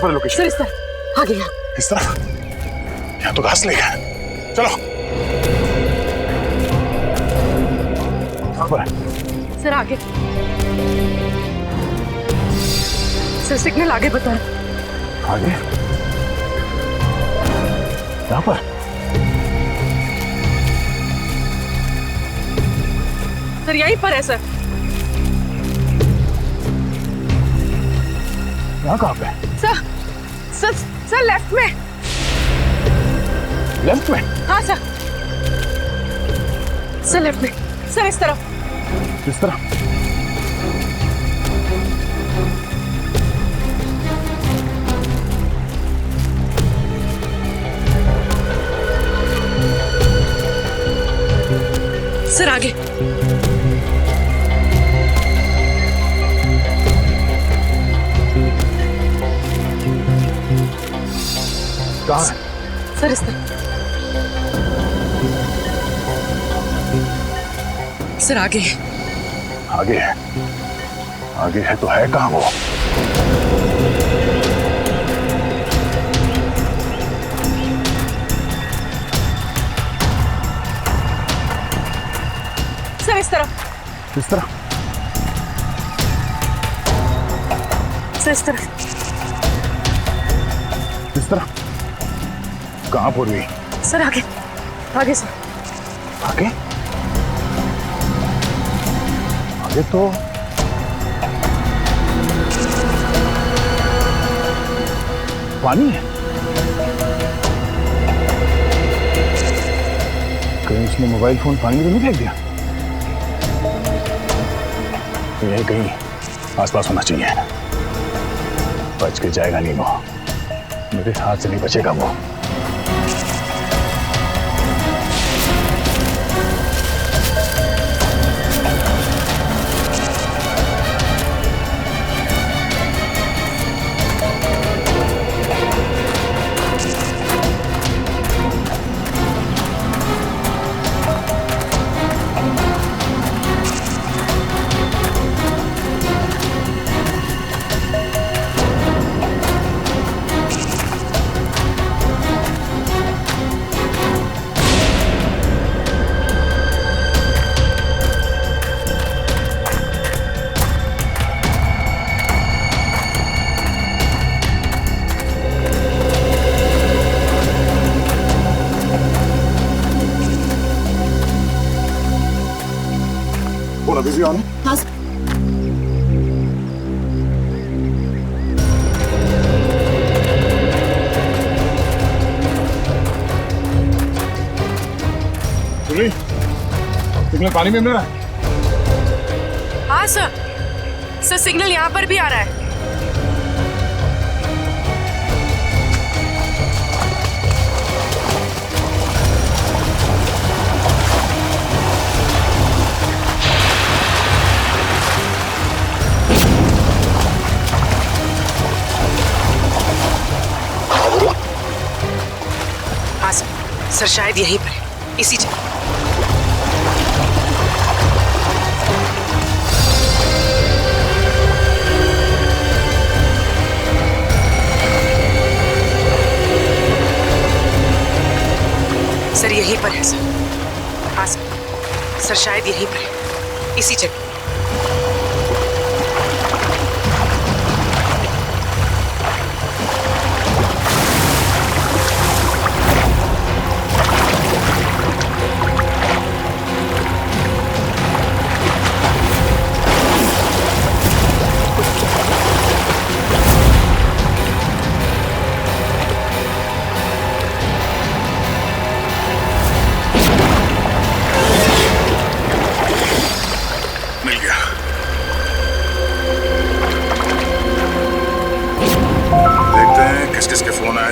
पर location? Sir इस तरह आगे यहाँ। इस तरफ? यहाँ तो घास लेगा। चलो। कहाँ पर है? सर आगे। सर सिग्नल आगे बताएं। आगे? यहाँ पर? सर यहीं पर है सर। यहाँ कहाँ पे? सर सर सर लेफ्ट में। लेफ्ट में? हाँ सर। सर लेफ्ट में। सर इस तरफ। इस तरह? सर आगे। कहाँ? सर इस तरफ। सर आगे। आगे है। आगे है तो है कहाँ वो? सर इस तरफ। इस तरह? सर इस तरफ। इस तरह? कहाँ पूर्वी? सर आगे। आगे सर। आगे? आगे तो पानी है। कहीं उसने मोबाइल फोन पानी में तो नहीं फेंक दिया? यही कहीं आसपास होना चाहिए। बच के जाएगा नहीं वो, मेरे हाथ से नहीं बचेगा वो। Busy on? हाँ सर। सिग्नल पानी में मिल रहा है? हाँ सर। सर सिग्नल यहाँ पर भी आ रहा है। हाँ सर शायद यहीं पर है, इसी जगह। सर यहीं पर है सर। हाँ सर शायद यहीं पर है, इसी जगह।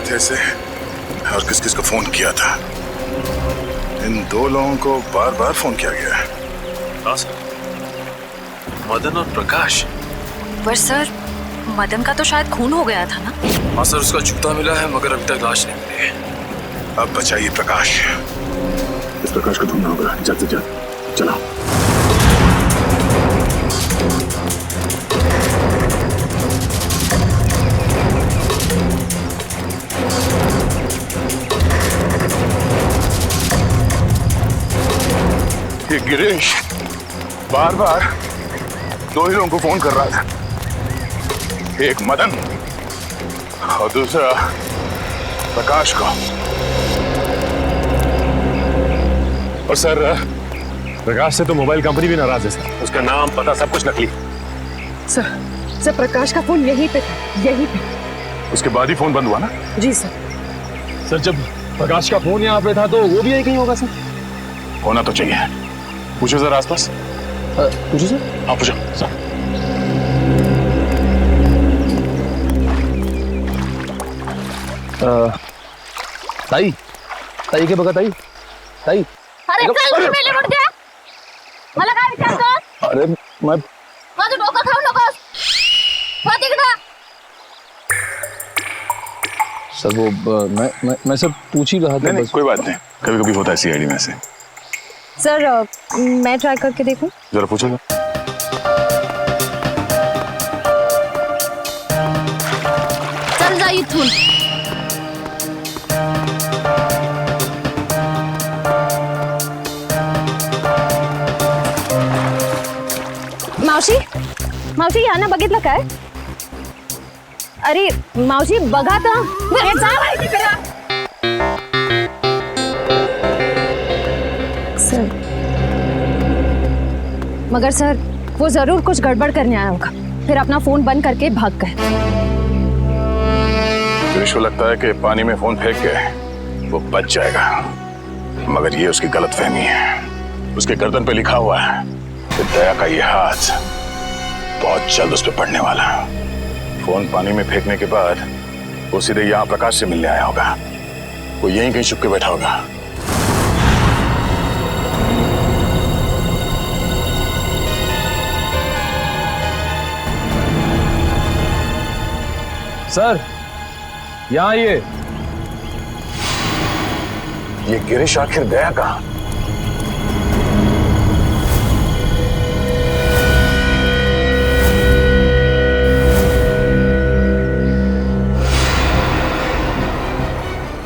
थे से और किस किस को फोन किया था। इन दो लोगों को बार बार फोन किया गया है। हाँ सर, मदन और प्रकाश। पर सर मदन का तो शायद खून हो गया था ना? हाँ सर, उसका जूता मिला है मगर अभी तक लाश नहीं मिली है। अब बचाइए प्रकाश। इस प्रकाश को ढूंढना होगा जल्द से जल्द। चलो। ये गिरीश बार बार दो ही लोगों को फोन कर रहा था, एक मदन और दूसरा प्रकाश को। और सर प्रकाश से तो मोबाइल कंपनी भी नाराज है सर, उसका नाम पता सब कुछ नकली। सर प्रकाश का फोन यहीं पे था, यहीं पे। उसके बाद ही फोन बंद हुआ ना? जी सर। सर जब प्रकाश का फोन यहाँ पे था तो वो भी यहीं कहीं होगा सर। होना तो चाहिए। पूछो सर आसपास। पूछो सर। हाँ पूछो सर। ताई ताई के बगा ताई ताई। अरे चल मेले मुड़ गया मला काय विचारतो? अरे मैं माझं डोकं खाऊ नकोस. हो तिकडं. सर वो मैं सब पूछ ही रहा था। नहीं, कोई बात नहीं, कभी कभी होता है सीआईडी में से। सर मैं ट्राई करके देखूं? जरा पूछो ना। चल जा इथून. मावशी मावशी यांना बघितलं काय? अरे मावशी बघा तर. अरे जा बाई तिकडं. सर मगर सर वो जरूर कुछ गड़बड़ करने आया होगा, फिर अपना फोन बंद करके भाग गए। गिरीश को लगता है कि पानी में फोन फेंक के वो बच जाएगा, मगर ये उसकी गलतफहमी है। उसके गर्दन पे लिखा हुआ है कि दया का ये हाथ बहुत जल्द उस पर पड़ने वाला है। फोन पानी में फेंकने के बाद वो सीधे यहाँ प्रकाश से मिलने आया होगा। वो यहीं कहीं छुप के बैठा होगा। सर यहाँ ये गिरीश आखिर गया कहाँ?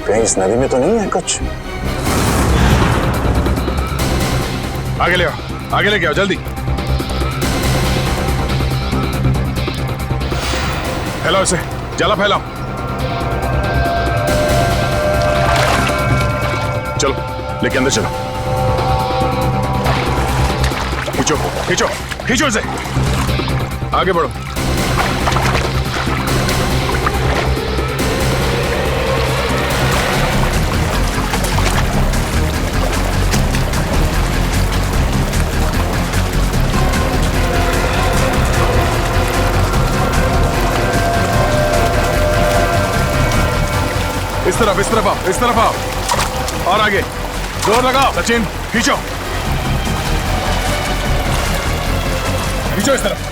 कहीं इस नदी में तो नहीं है कुछ? आगे ले आओ, आगे लेके आओ जल्दी। फैलाओ इसे, जला फैलाओ। चलो लेके अंदर चलो। खींचो खींचो खींचो इसे, आगे बढ़ो। इस तरफ आओ, इस तरफ आओ और आगे जोर लगाओ। सचिन खींचो खींचो इस तरफ।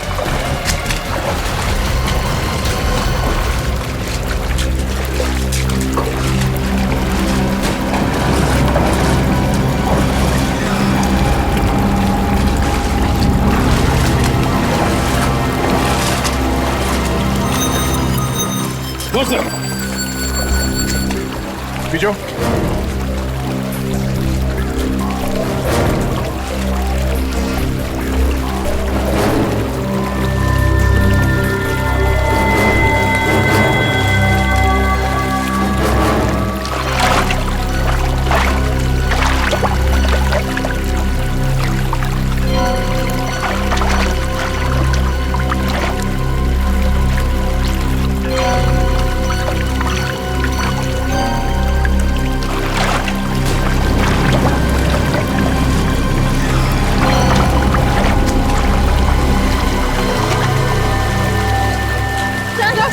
खींचो।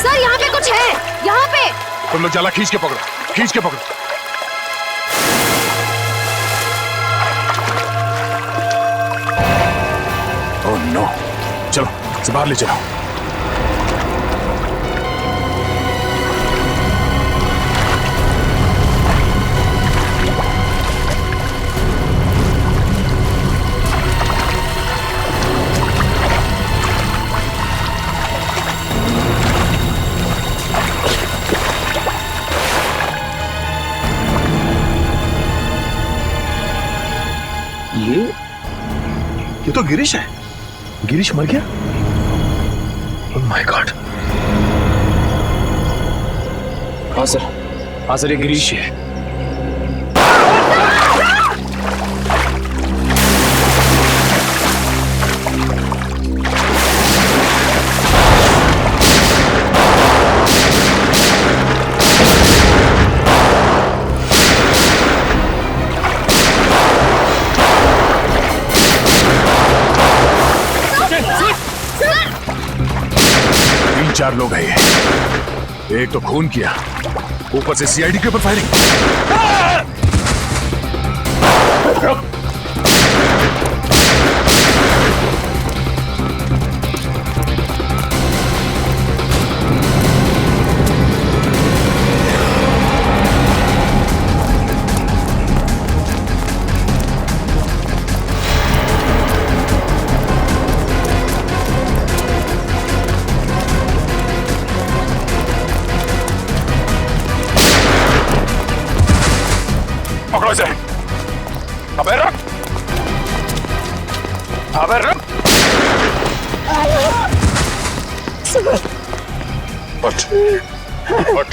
सर यहाँ पे कुछ है, यहाँ पे. तुम लोग जाला खींच के पकड़ो, खींच के पकड़ो। ओह नो, चलो इसे बाहर ले चलो। ये तो गिरीश है। गिरीश मर गया? Oh my God. हाँ सर ये गिरीश ही है। तीन चार लोग हैं ये। एक तो खून किया, ऊपर से सीआईडी के ऊपर फायरिंग। पकड़ो इसे। अबे रुक, अबे रुक। उठ, उठ।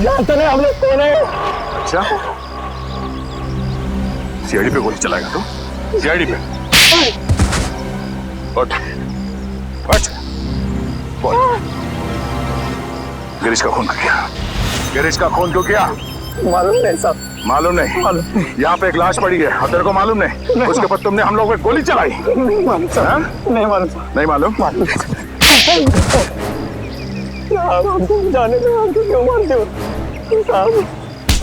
जानते नहीं हम लोग कौन है। अच्छा, सीआईडी पे गोली चलाएगा तू? सीआईडी पे? उठ, उठ। बोल, गिरीश का खून क्यों किया? गिरीश का खून क्यों किया? मालूम नहीं साहब। मालूम नहीं? यहाँ पे एक लाश पड़ी है और तेरे को मालूम नहीं? उसके ऊपर तुमने हम लोग पे गोली चलाई? नहीं मालूम साहब। नहीं मालूम साहब। नहीं मालूम? साहब हमको जाने दो, हमको क्यों मारते हो साहब?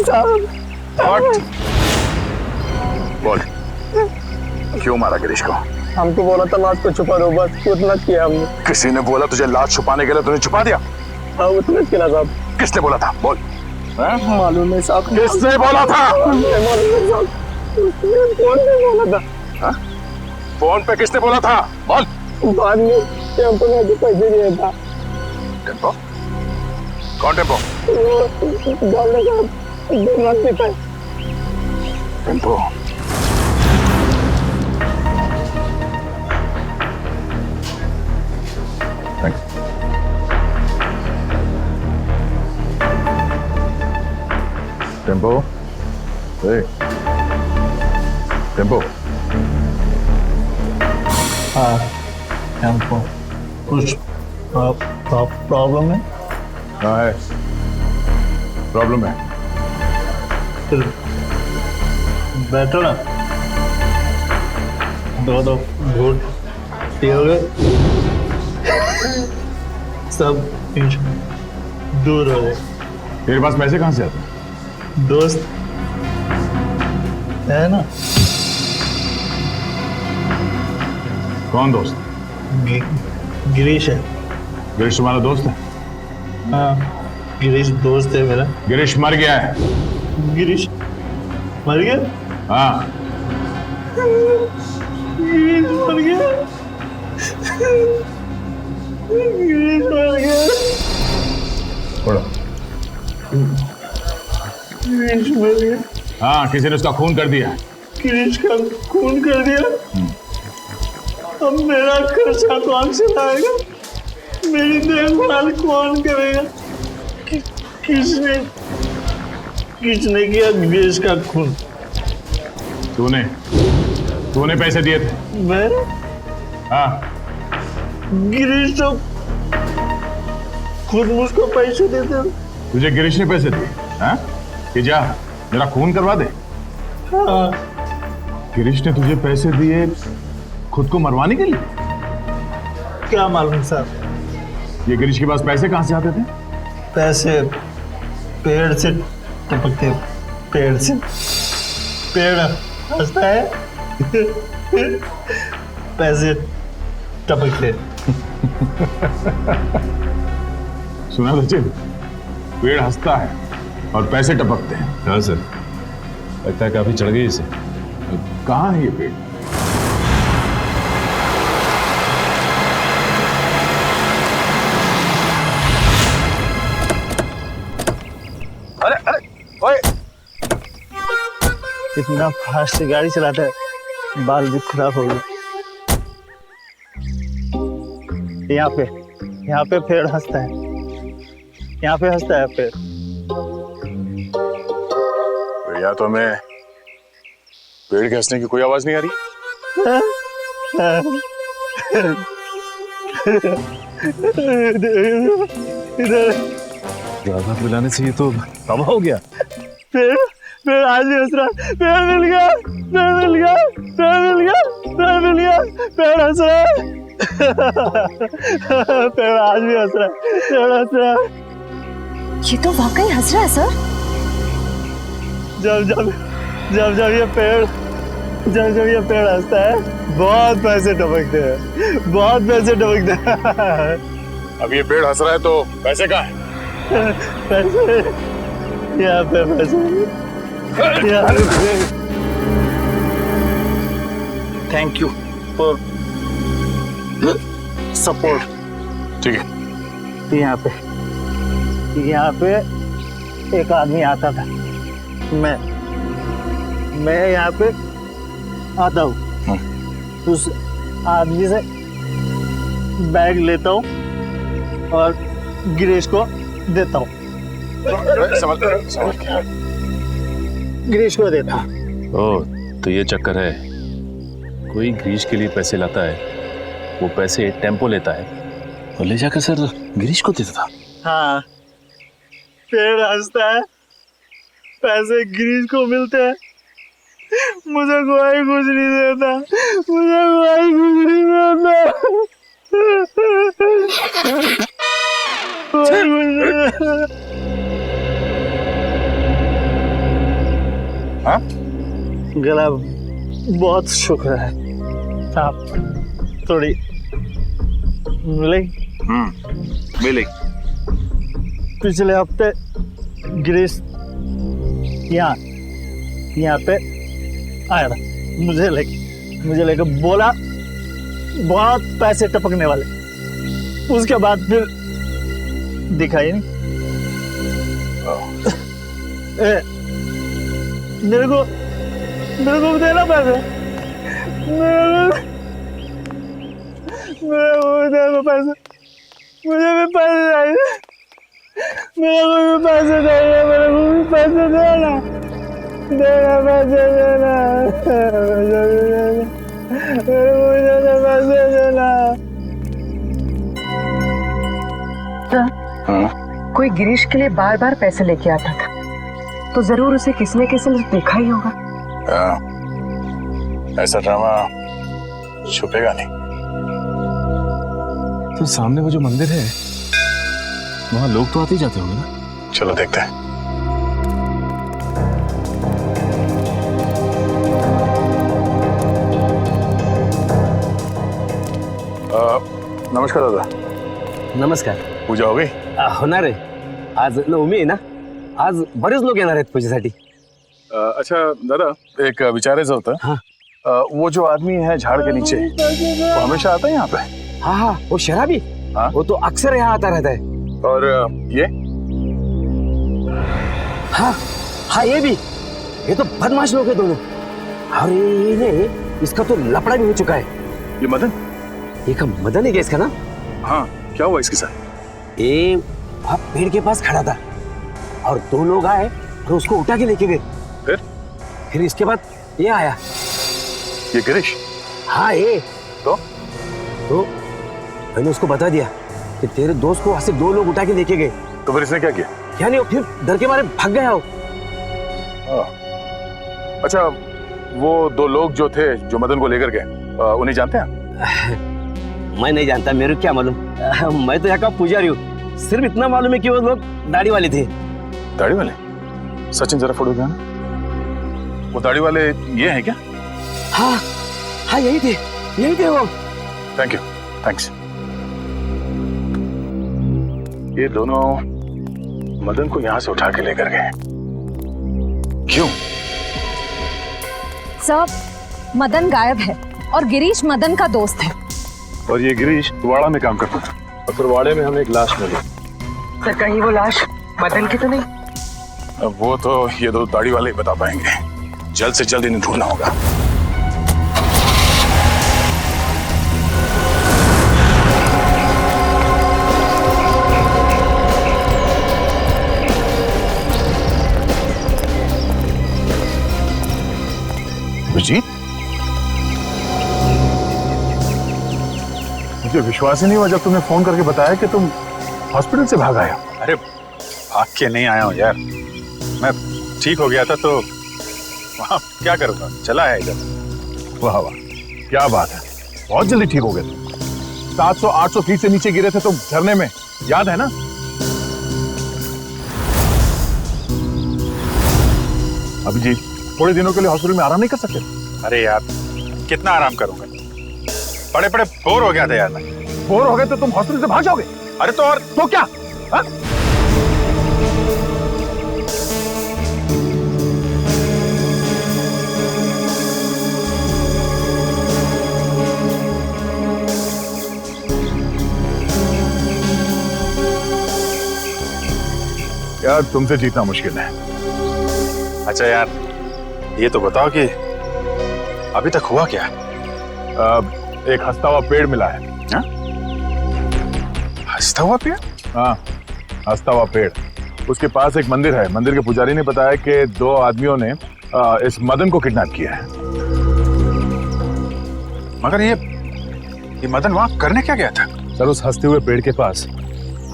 साहब What? बोल, क्यों मारा गिरीश को? हमको बोला था लाश को छुपा दो, बस उतना किया हमने। किसी ने बोला तुझे लाश छुपाने के लिए, तूने छुपा दिया? हाँ उतना किया साहब। किसने बोला था? बोल। मालूम नहीं साहब। किसने बोला था? मालूम नहीं साहब। कौन ने बोला था? फोन पे किसने बोला था? बोल। बाद में टेम्पो ने आके पैसे दिया था। टेम्पो? कौन टेम्पो? वो डालने का दुकान पे था। टेम्पो? टेम्पो? टेम्पो? हाँ टेम्पो। कुछ प्रॉब्लम है? हाँ है, प्रॉब्लम है। फिर बैठो ना, दो घूट पियोगे, सब दूर हो गए। तेरे पास पैसे कहाँ से आते हैं? दोस्त है ना। कौन दोस्त? गिरीश है। गिरीश तुम्हारा दोस्त है? हाँ गिरीश दोस्त है मेरा। गिरीश मर गया है। गिरीश मर गया? हाँ। गिरीश मर गया। गिरीश मर गया। पढ़ो। गिरीश मर गया। हाँ, किसी ने उसका खून कर दिया। गिरीश का खून कर दिया। अब मेरा खर्चा कौन चलाएगा? मेरी देखभाल कौन करेगा? किसने किया गिरीश का खून? तूने पैसे दिए थे? मैं? हाँ। गिरीश तो खुद मुझको पैसे देते। तुझे गिरीश ने पैसे दिए? हाँ? कि जा मेरा खून करवा दे। हाँ। गिरीश ने तुझे पैसे दिए खुद को मरवाने के लिए? क्या मालूम साहब। ये गिरीश के पास पैसे कहाँ से आते थे? पैसे पेड़ से टपकते। पेड़ से पेड़ हंसता है पैसे टपकते। सुना सचिन, पेड़ हंसता है और पैसे टपकते हैं। हाँ सर, लगता है काफी चढ़ गई इसे। कहाँ है ये पेड़? अरे अरे ओए इतना फास्ट गाड़ी चलाता है, बाल भी खराब हो गए। यहाँ पे पेड़ हंसता है, यहाँ पे हंसता है पेड़। तो या तो हमें पेड़ के हंसने की कोई आवाज नहीं आ रही, इधर ज्यादा मिलाने से ये तो तबाह हो गया। पेड़ पेड़ आज भी हंस रहा है। पेड़ मिल गया, पेड़ मिल गया, पेड़ मिल गया, पेड़ मिल गया, पेड़ हंस रहा है। पेड़ आज भी हंस रहा है, पेड़ हंस रहा है। ये तो वाकई हंस रहा है सर। जब ये पेड़ हंसता है, बहुत पैसे टपकते हैं, बहुत पैसे टपकते हैं। अब ये पेड़ हंस रहा है तो पैसे कहाँ हैं? पैसे यहाँ पे, पैसे यहाँ पे। Thank you for support. ठीक है, यहाँ पे एक आदमी आता था, मैं यहाँ पे आता हूँ, उस आदमी से बैग लेता हूँ और गिरीश को देता हूँ, गिरीश को देता हूँ। ओह, तो ये चक्कर है। कोई गिरीश के लिए पैसे लाता है, वो पैसे टेम्पो लेता है और ले जाकर सर गिरीश को देता था। हाँ, पेड़ हंसता है, पैसे गिरीश को मिलते हैं, मुझे कोई कुछ नहीं देता, मुझे कोई कुछ नहीं देता, कोई कुछ नहीं देता। हाँ? गला बहुत शुक्र है, आप थोड़ी मिलेगी। पिछले हफ्ते गिरीश यहाँ पे आया था, मुझे लेकर बोला बहुत पैसे टपकने वाले। उसके बाद फिर दिखाई नहीं। मेरे को देना पैसे, मेरे को देना पैसे, मुझे भी पैसे चाहिए, मेरे को भी पैसे चाहिए, मेरे को भी पैसे देना, पैसे देना, मेरे को भी पैसे देना। हाँ? कोई गिरीश के लिए बार बार पैसे लेके आता था, तो जरूर उसे किसी न किसी ने देखा ही होगा। ऐसा ड्रामा छुपेगा नहीं। तो सामने वो जो मंदिर है, वहाँ लोग तो आते ही जाते होंगे ना? चलो देखते हैं। नमस्कार दादा। नमस्कार. पूजा हो गई? होणार आहे. आज नवमी आहे ना, आज बरेच लोक येणार आहेत पूजेसाठी. अच्छा दादा, एक विचारायचं होतं. हाँ. वो जो आदमी है झाड़ के नीचे, वो हमेशा आता है यहाँ पे? हाँ हाँ, वो शराबी. हाँ? वो तो अक्सर यहाँ आता रहता है. और ये? हाँ हाँ, ये भी. ये तो बदमाश लोग हैं दोनों. अरे ये इसका तो लफड़ा भी हो चुका है. ये मदन? ये का मदन है क्या इसका नाम? हाँ, क्या हुआ इसके साथ? ये वहाँ पेड़ के पास खड़ा था और दो लोग आए और उसको उठा के लेके गए. फिर इसके बाद ये आया. ये गिरीश? हाँ ये. तो मैंने उसको बता दिया कि तेरे दोस्त को वहाँ से दो लोग उठा के लेके गए. तो फिर इसने क्या किया? क्या नहीं, फिर डर के मारे भाग गया हो. अच्छा, वो दो लोग जो थे जो मदन को लेकर गए, उन्हें जानते हैं? मैं नहीं जानता, मेरे को क्या मालूम. मैं तो यहाँ का पुजारी हूँ. सिर्फ इतना मालूम है कि वो लोग दाढ़ी वाले थे. दाढ़ी वाले? सचिन जरा फोटो दिखाना. वो दाढ़ी वाले ये हैं क्या? हाँ हाँ, यही थे वो. Thank you, thanks. ये दोनों मदन को यहाँ से उठा के लेकर गए. क्यों? सर, मदन गायब है और गिरीश मदन का दोस्त है. और ये गिरीश वाड़ा में काम करता था, और फिर वाड़े में हमें एक लाश मिली. सर, कहीं वो लाश मदन की तो नहीं? अब वो तो ये दो दाढ़ी वाले ही बता पाएंगे. जल्द से जल्द इन्हें ढूंढना होगा। अभिजीत, मुझे विश्वास ही नहीं हुआ जब तुमने फोन करके बताया कि तुम हॉस्पिटल से भाग आए हो। अरे भाग के नहीं आया हूँ यार, मैं ठीक हो गया था तो वहाँ क्या करूँगा, चला है इधर। वाह वाह, क्या बात है, बहुत जल्दी ठीक हो गए तुम। 700-800 फीट से नीचे गिरे थे तुम झरने में, याद है ना? अभिजीत, थोड़े दिनों के लिए हॉस्पिटल में आराम नहीं कर सकते? अरे यार कितना आराम करूँगा, बड़े बड़े बोर हो गया था यार मैं। बोर हो गए तो तुम हॉस्पिटल से भाग जाओगे? अरे तो और तो क्या हा? यार तुमसे जीतना मुश्किल है। अच्छा यार ये तो बताओ कि अभी तक हुआ क्या? एक हंसता हुआ पेड़ मिला है। हाँ? हंसता हुआ पेड़? हाँ, हंसता हुआ पेड़। उसके पास एक मंदिर है। मंदिर के पुजारी ने बताया कि 2 आदमियों ने इस मदन को किडनैप किया है। मगर ये मदन वहां करने क्या गया था? सर उस हंसते हुए पेड़ के पास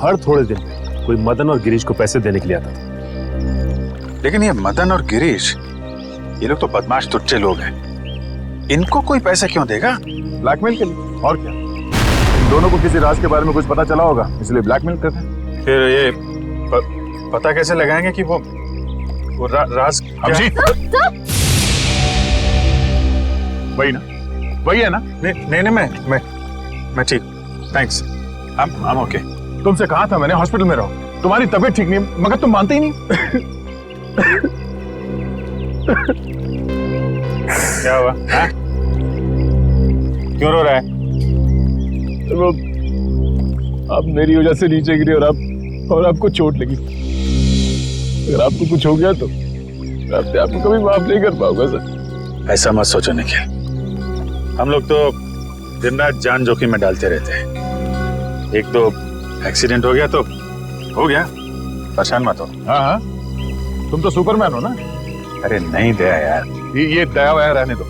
हर थोड़े दिन में कोई मदन और गिरीश को पैसे देने के लिए आता था। लेकिन ये मदन और गिरीश, ये लोग तो बदमाश तुच्चे लोग हैं, इनको कोई पैसे क्यों देगा? ब्लैकमेल के लिए, और क्या? इन दोनों को किसी राज के बारे में कुछ पता चला होगा, इसलिए ब्लैकमेल करते हैं। फिर ये पता कैसे लगाएंगे कि वो राज अभिजीत, वही ना, वही है ना? नहीं मैं ठीक, थैंक्स, I'm ओके। तुमसे कहा था मैंने हॉस्पिटल में रहो, तुम्हारी तबीयत ठीक नहीं, मगर तुम मानते ही नहीं। क्या हुआ? हाँ? क्यों रो रहा है? वो आप मेरी वजह से नीचे गिरे और आपको चोट लगी। अगर आपको कुछ हो गया तो मैं अपने आप को कभी माफ नहीं कर पाऊंगा सर। ऐसा मत सोचो निखिल, हम लोग तो दिन रात जान जोखिम में डालते रहते हैं। एक दो एक्सीडेंट हो गया तो हो गया, परेशान मत हो। हाँ हाँ, तुम तो सुपरमैन हो ना। अरे नहीं दया यार, ये दया वया रहने दो,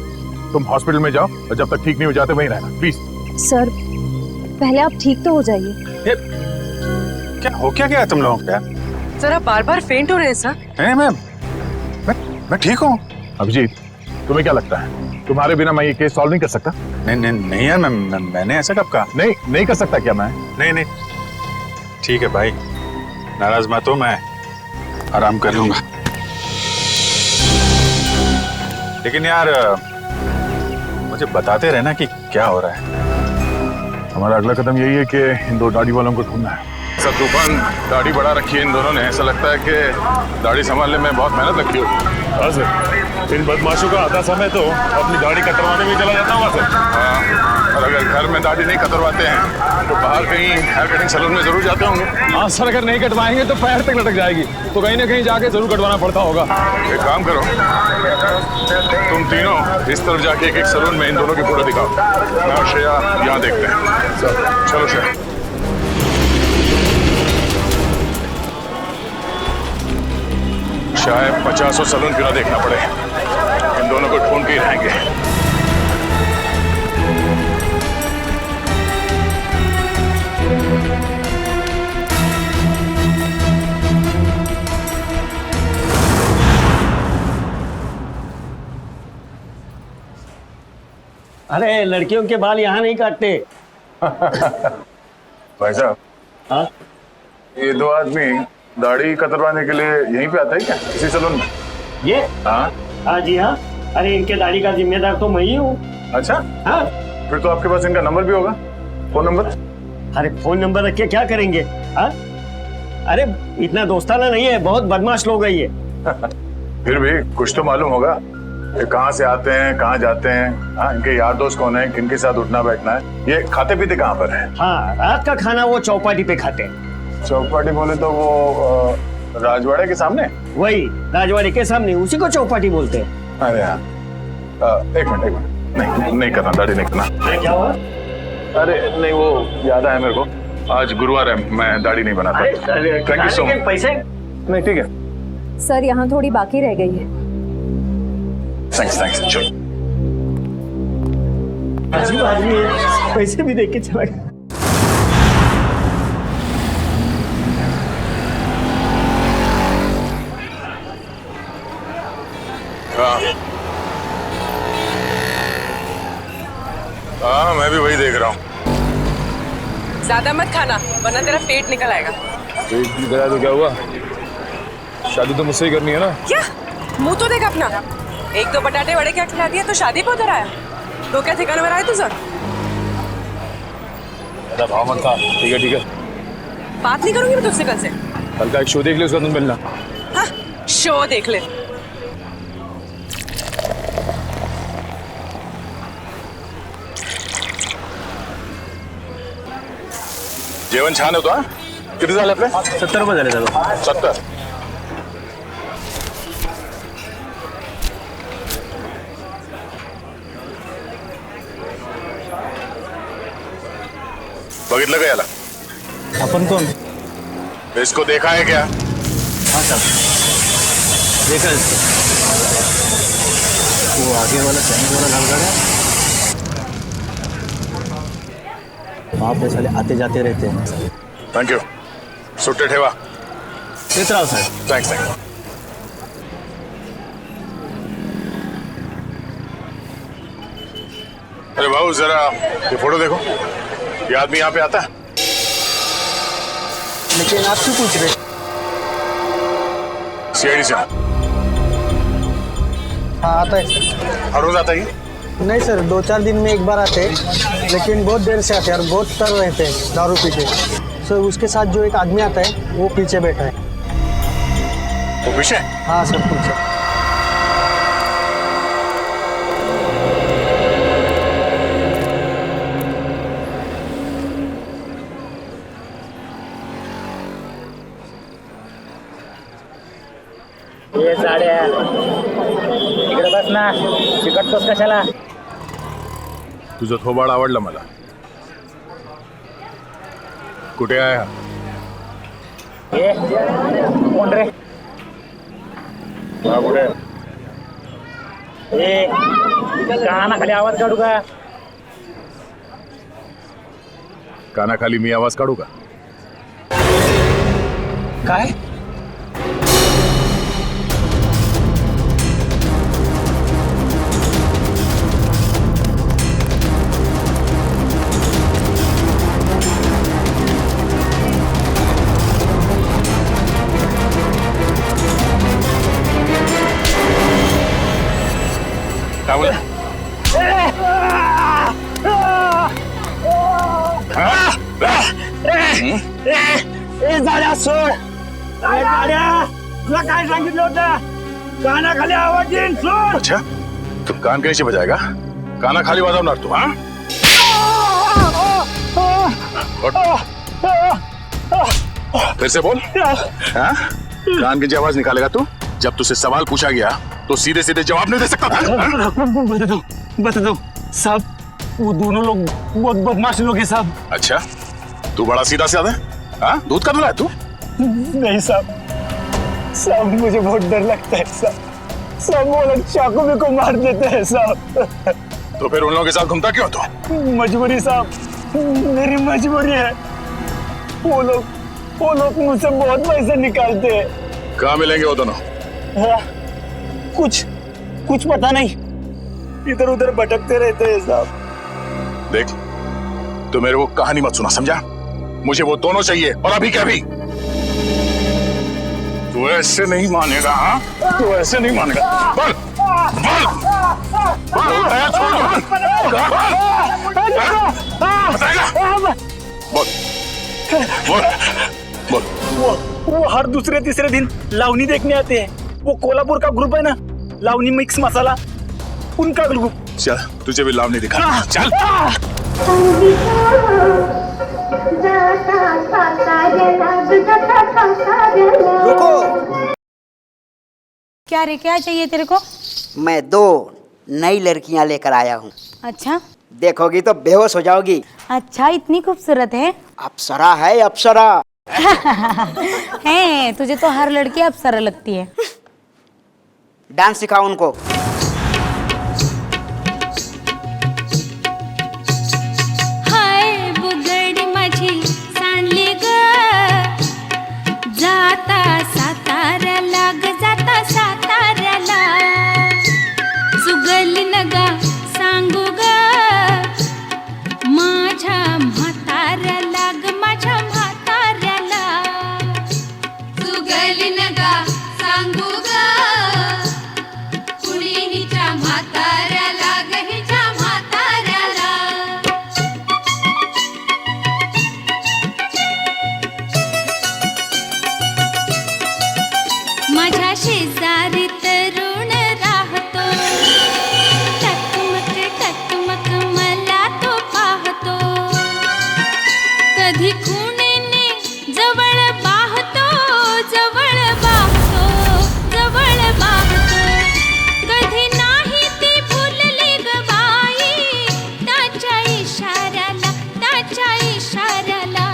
तुम हॉस्पिटल में जाओ और जब तक ठीक नहीं हो जाते वहीं रहना प्लीज। सर पहले आप ठीक तो हो जाइए। क्या हो क्या गया तुम लोगों को यार? सर आप बार बार फेंट हो रहे हैं सर। नहीं मैं ठीक हूँ। अभिजीत, तुम्हें क्या लगता है तुम्हारे बिना मैं ये केस सॉल्व नहीं कर सकता? नहीं यार, मैंने ऐसा कब कहा? नहीं कर सकता क्या मैं? नहीं ठीक है भाई, नाराज मत हो, मैं आराम कर लूंगा। लेकिन यार मुझे बताते रहना कि क्या हो रहा है। हमारा अगला कदम यही है कि इन 2 दाढ़ी वालों को ढूंढना है। सर तूफान, दाढ़ी बढ़ा रखी है इन दोनों ने, ऐसा लगता है कि दाढ़ी संभालने में बहुत मेहनत लगती होगी। हाँ सर, इन बदमाशों का आधा समय तो अपनी दाढ़ी कतरवाने में चला जाता होगा सर। हाँ, और अगर घर में दाढ़ी नहीं कतरवाते हैं तो बाहर कहीं हेयर कटिंग सैलून में जरूर जाते होंगे। हाँ सर, अगर नहीं कटवाएंगे तो पैर तक लटक जाएगी, तो कहीं ना कहीं जाके जरूर कटवाना पड़ता होगा। एक काम करो, तुम तीनों इस तरफ जाके एक सैलून में इन दोनों की फोटो दिखाओ, मैं और श्रेया यहाँ देखते हैं। चलो श्रेया। शायद 50 सैलून क्यों ना देखना पड़े, इन दोनों को ढूंढ के ही रहेंगे। अरे लड़कियों के बाल यहाँ नहीं काटते। भाई साहब, हाँ ये 2 आदमी दाढ़ी कतरवाने के लिए यहीं पे आता है क्या, इसी सैलून में? ये हाँ हाँ जी हाँ, अरे इनके दाढ़ी का जिम्मेदार तो मैं ही हूँ। अच्छा, हाँ फिर तो आपके पास इनका नंबर भी होगा, फोन नंबर? अरे फोन नंबर रख के क्या करेंगे? हाँ अरे इतना दोस्ताना नहीं है, बहुत बदमाश लोग है ये। फिर भी कुछ तो मालूम होगा कि कहाँ से आते हैं, कहाँ जाते हैं। हाँ, इनके यार दोस्त कौन है, किनके साथ उठना बैठना है, ये खाते पीते कहाँ पर है? हाँ रात का खाना वो चौपाटी पे खाते हैं। चौपाटी बोले तो वो राजवाड़े के सामने? वही राजवाड़े के सामने, उसी को चौपाटी बोलते हैं। अरे हाँ एक मिनट नहीं नहीं करना, दाढ़ी नहीं करना। क्या हुआ? अरे नहीं, वो याद आया मेरे को, आज गुरुवार है, मैं दाढ़ी नहीं बनाता। Thank you so much. पैसे नहीं ठीक है, सर यहाँ थोड़ी बाकी रह गई है। Thanks thanks. चलो अजीब आदमी है, पैसे भी देख के चला गया। हाँ मैं भी वही देख रहा हूँ। ज्यादा मत खाना वरना तेरा पेट निकल आएगा। पेट निकल आया तो क्या हुआ? शादी तो मुझसे ही करनी है ना। क्या मुंह तो देख अपना, एक दो बटाटे वड़े क्या खिला दिया तो शादी पे उधर आया। तो क्या ठिकाने में रहा है तुझे? ज्यादा भाव मत खा। ठीक है बात नहीं करूंगी मैं तुझसे कल से। कल का एक शो देख ले, उसका तुम मिलना। हाँ शो देख ले। जेवण छान होतो। किती झाले आपले? 70 रुपये झाले दादा. 70. बघितलं का याला? अपन कौन? इसको देखा है क्या? हाँ साहब देखा है इसको. वो आगे वाला चाइनीज वाला लड़का है, वहाँ पे साले आते जाते रहते हैं. Thank you. सुट्टे ठेवा. देख रहा हूँ साहब. Thanks thanks. अरे भाऊ जरा ये फोटो देखो. ये आदमी यहाँ पे आता है? लेकिन आप क्यों पूछ रहे? सीआईडी से. हाँ आता है सर. हर रोज आता है ये? नहीं सर, 2-4 दिन में एक बार आते हैं, लेकिन बहुत देर से आते हैं और बहुत तर रहते हैं दारू पी के. सर उसके साथ जो एक आदमी आता है वो पीछे बैठा है. वो पीछे? हाँ सर पीछे. ये साड्या इकडे बस ना. चिकटतोस कशाला? तुझं थोबाड आवडलं मला. कुठे आहे हा? ये कोण रे? हा कुठे? ए कानाखाली आवाज काढू का? कानाखाली मी आवाज काढू का? काय? काय बोला? ए झाड्या सोड. ए झाड्या, तुला काय सांगितलं होतं? कानाखाली आवाज येईल, सोड. अच्छा तू कान कैसे बजाएगा? काना खाली वाजवणार तू? हाँ फिर से बोल. हाँ कान की आवाज निकालेगा तू? जब तुझसे सवाल पूछा गया तो सीधे सीधे जवाब नहीं दे सकता था? बता दो साहब, वो दोनों लोग बहुत बदमाश लोग हैं साहब. अच्छा तू बड़ा सीधा साधा है? हाँ दूध का दूल्हा है तू? नहीं साहब, साहब मुझे बहुत डर लगता है साहब. सब वो लोग चाकू में को मार देते हैं साहब. तो फिर उन लोगों के साथ घूमता क्यों तू? मजबूरी साहब, मेरी मजबूरी है. वो लोग मुझसे बहुत पैसे निकालते हैं. कहाँ मिलेंगे वो दोनों? हाँ, कुछ पता नहीं, इधर उधर भटकते रहते हैं साहब. देख तू मेरे को कहानी मत सुना, समझा? मुझे वो दोनों चाहिए और अभी क्या भी. तू ऐसे नहीं मानेगा. हाँ तू ऐसे नहीं मानेगा. बोल बोल बोल. दया छोड़ बताएगा. बोल बोल बोल. वो हर दूसरे तीसरे दिन लावनी देखने आते हैं. वो कोल्हापुर का ग्रुप है ना, लावनी मिक्स मसाला, उनका ग्रुप. चल तुझे भी लावनी दिखा. चल क्या रे, क्या चाहिए तेरे को? मैं 2 नई लड़कियां लेकर आया हूँ। अच्छा देखोगी तो बेहोश हो जाओगी। अच्छा, इतनी खूबसूरत है? अप्सरा है, अप्सरा। है, तुझे तो हर लड़की अप्सरा लगती है। डांस सिखाओ उनको। हाय बुगडी माझी सांडली ग, जाता साताऱ्याला ग, जाता साताऱ्याला, सुगली नगा सांगू ग माझ्या म्हाताऱ्याला ग, माझ्या म्हाताऱ्याला, सुगली नगा सांगू ग कुणी हिच्या म्हाताऱ्याला ग, हिच्या म्हाताऱ्याला. माझ्या शेजारी तरुण राहतो, टकमक मला तो पाहतो, कधी खुणेने जवळ बाहतो, जवळ बाहतो, जवळ बाहतो, कधी नाही ती भुलली ग बाई, त्याच्या इशाऱ्याला, त्याच्या इशाऱ्याला,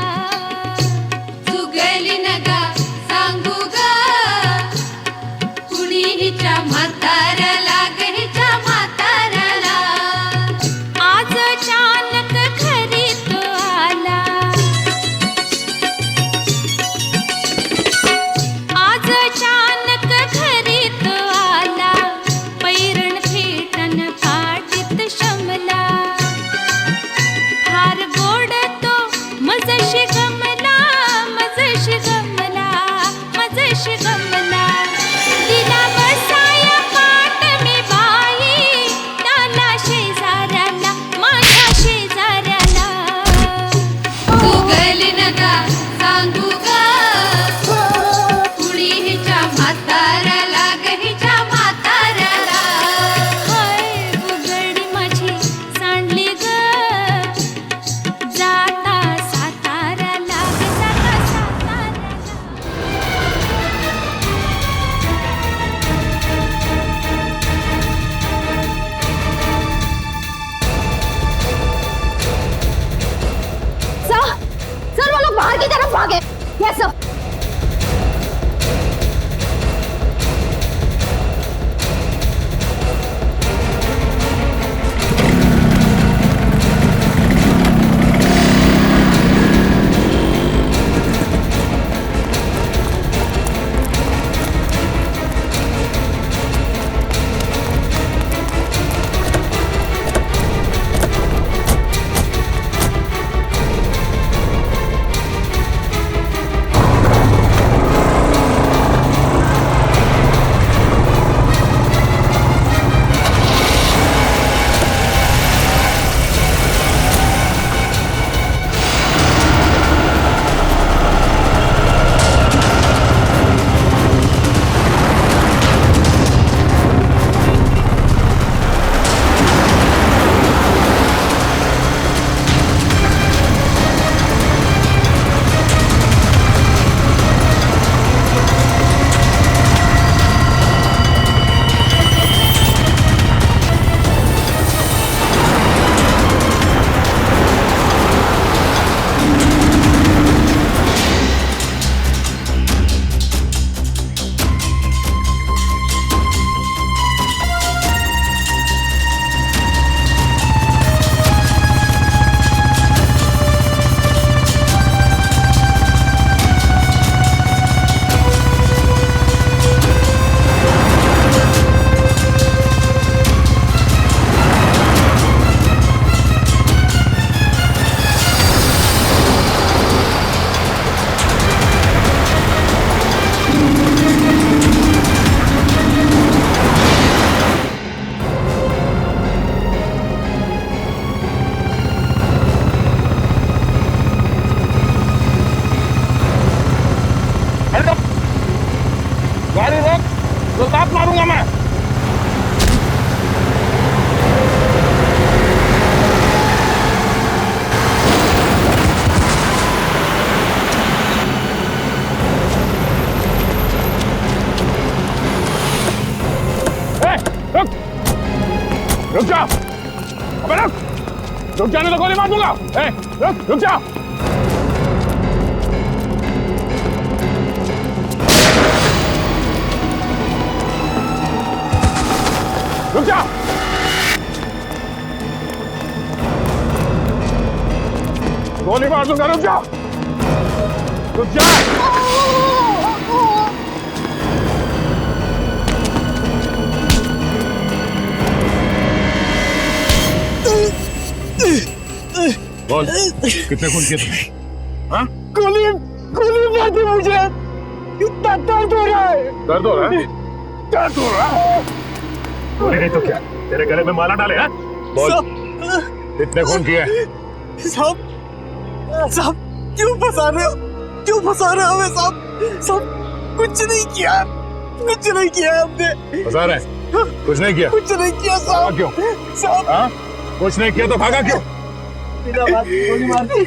सुगली नगा सांगू ग कुणी हिच्या म्हाताऱ्याला ग, हिच्या म्हाताऱ्याला. आज अचानक घरी तो आला, आज अचानक घरी तो आला, पैरण फेटन पाटीत शमला, फार गोड तो मजशी गमला, मजशी गमला, मजशी गमला, दिला बसाया पाट मी बाई, त्याला शेजाऱ्याला, माझ्या शेजाऱ्याला, सुगली नगा सांगू ग कुणी हिच्या म्हाताऱ्याला ग, हिच्या म्हाताऱ्याला. हाय बुगडी माझी सांडली ग, जाता साताऱ्याला ग, जाता साताऱ्याला. सर वो लोग बाहर की तरफ भागे। Yes sir. गाड़ी रोक, तो लात मारूंगा मैं। रुक। रुक जा, अबे रुक जाने तो गोली मार दूंगा। रुक जा। रुक जा। गोली मार दूंगा, रुक जा। रुक जा। बोल, कितने खून किए तुमने? हाँ? गोली मार दी मुझे। इतना दर्द हो रहा है। दर्द हो रहा है? दर्द हो रहा है? गोली नहीं तो क्या? तेरे गले में माला डाले हैं? बोल, कितने खून किए? साहब क्यों फंसा रहे हो? क्यों फंसा रहे हो हमें साहब? साहब कुछ नहीं किया हमने। फंसा रहे? कुछ नहीं किया? कुछ नहीं किया साहब। क्यों? साहब हाँ? कुछ नहीं किया तो भागा क्यों? बिना बात गोली मार दी।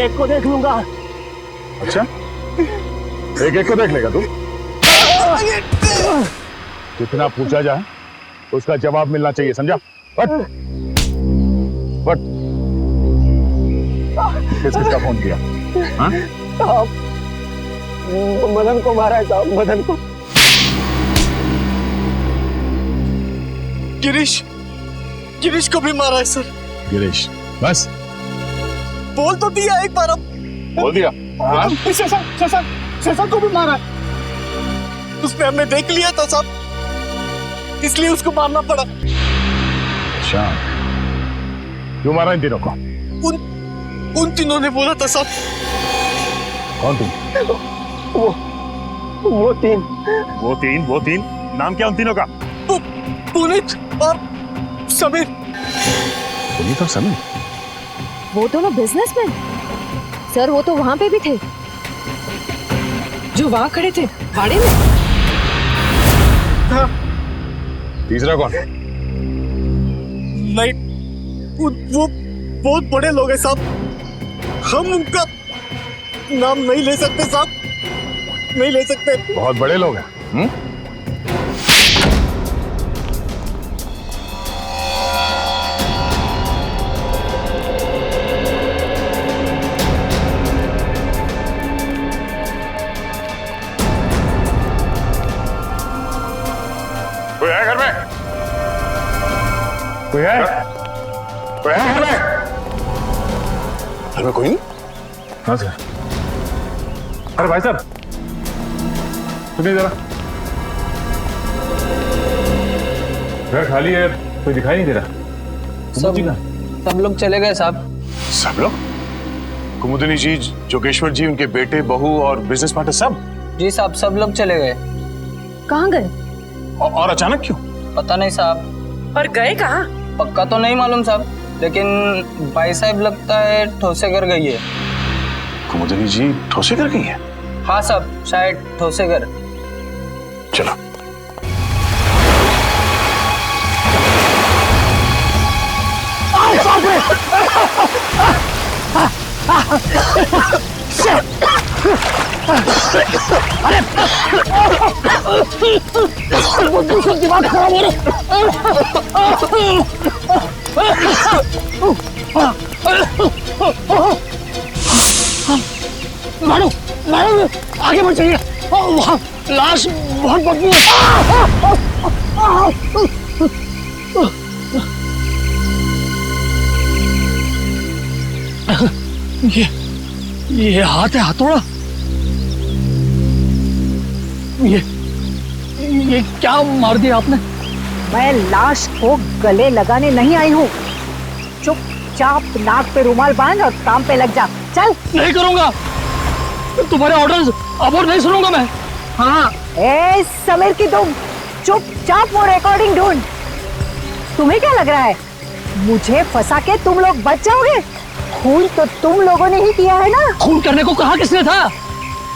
एक को देख लूंगा। अच्छा, एक को देख लेगा तू? जितना पूछा जाए उसका जवाब मिलना चाहिए, समझा? बट किसका फोन किया? हाँ? मदन को मारा है साहब, मदन को। गिरीश को भी मारा है सर। गिरीश, बस बोल तो दिया एक बार। अब बोल दिया। हाँ? शशा को भी मारा है। उसने हमने देख लिया था साहब, इसलिए उसको मारना पड़ा। अच्छा, क्यों मारा इन तीनों को? उन तीनों ने बोला था साहब। कौन तुम? वो तीन। नाम क्या उन तीनों का? पुनीत और समीर। पुनीत और समीर? वो दोनों बिजनेसमैन सर, वो तो वहां पे भी थे जो वहां खड़े थे भाड़े में। हाँ। तीसरा कौन? नहीं, वो बहुत बड़े लोग हैं साहब, हम उनका नाम नहीं ले सकते साहब, नहीं ले सकते। बहुत बड़े लोग हैं। कोई है घर में? कोई है घर में? घर में कोई नहीं? हाँ सर। अरे भाई साहब, सुनिए जरा, घर खाली है, कोई दिखाई नहीं दे रहा। सब लोग चले गए साहब। सब लोग? कुमुदिनी जी, जोगेश्वर जी, उनके बेटे, बहू और बिजनेस पार्टनर सब? जी साहब, सब लोग चले गए। कहाँ गए? और अचानक क्यों? पता नहीं साहब। और गए कहाँ? पक्का तो नहीं मालूम साहब, लेकिन भाई साहब लगता है ठोसेगर गई है। कुमुदिनी जी ठोसेगर गई है? हाँ साहब, शायद ठोसेगर। चलो। दिमाग खराब हो मारो मारो, आगे बढ़ जाइए। वहाँ लाश बहुत बदबू है। ये हाथ है, हथौड़ा। ये क्या मार दिया आपने? मैं लाश को गले लगाने नहीं आई हूँ। चुपचाप नाक पे रुमाल बांध और काम पे लग जा। चल। नहीं करूँगा, तुम्हारे ऑर्डर्स अब और नहीं सुनूंगा मैं। हाँ, ए समीर की तुम चुपचाप वो रिकॉर्डिंग ढूंढ। तुम्हें क्या लग रहा है मुझे फंसा के तुम लोग बच जाओगे? खून तो तुम लोगों ने ही किया है ना। खून करने को कहा किसने था?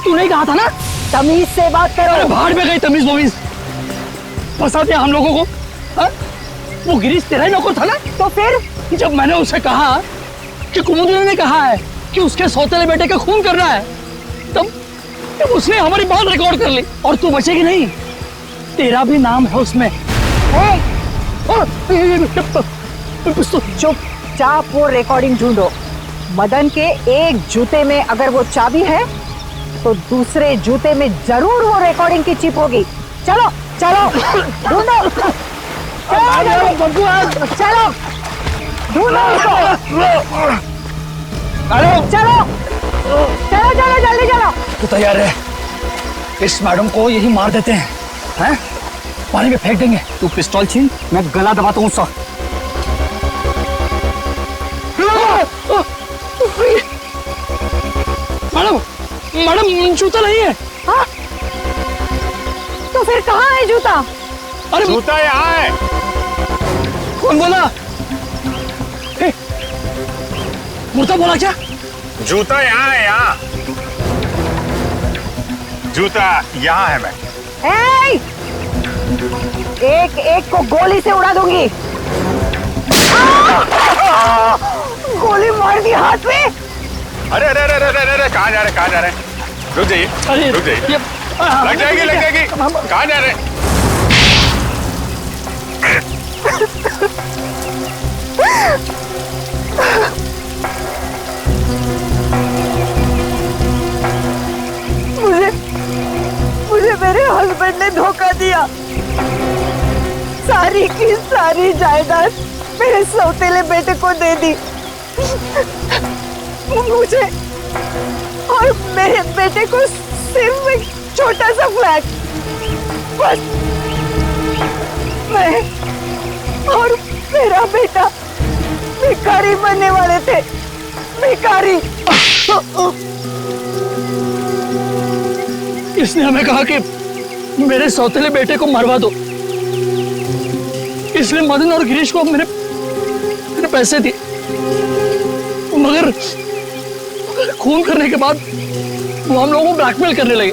तू नहीं कहा था ना? तमीज से बात करो। अरे बाहर में गई तमीज वमीज, फंसा दिया हम लोगों को। हा? वो गिरीश तेरा ही नौकर था ना? तो फिर जब मैंने उसे कहा कि कुमुदिनी ने कहा है कि उसके सौतेले बेटे का खून करना है, तब उसने हमारी बात रिकॉर्ड कर ली। और तू बचेगी नहीं, तेरा भी नाम है उसमें। चुपचाप वो रिकॉर्डिंग ढूंढो। मदन के एक जूते में अगर वो चाबी है तो दूसरे जूते में जरूर वो रिकॉर्डिंग की चिप होगी। चलो चलो ढूंढो, चलो ढूंढो उसको। चलो चलो चलो जल्दी चलो। तू तैयार है? इस मैडम को यही मार देते हैं, हैं? पानी में फेंक देंगे। तू पिस्तौल छीन, मैं गला दबाता हूँ उसका। मैडम मैडम जूता नहीं है। हाँ? तो फिर कहाँ है जूता? अरे जूता यहाँ है। कौन बोला? मुर्दा बोला क्या? जूता यहाँ है, यहाँ जूता यहाँ है। मैं एक एक को गोली से उड़ा दूंगी। गोली मार दी हाथ में। अरे अरे अरे अरे अरे कहाँ जा रहे, कहाँ जा रहे? रुक जाइए, रुक जाइए। लग जाएगी, लग जाएगी। कहाँ जा रहे? मुझे मेरे हस्बैंड ने धोखा दिया। सारी की सारी जायदाद मेरे सौतेले बेटे को दे दी। मुझे और मेरे बेटे को सिर्फ एक छोटा सा फ्लैट। बस मैं और मेरा बेटा भिखारी बनने वाले थे। भिखारी। इसने हमें कहा कि मेरे सौतेले बेटे को मरवा दो, इसलिए मदन और गिरीश को मैंने पैसे दिए, मगर खून करने के बाद वो हम लोगों को ब्लैकमेल करने लगे।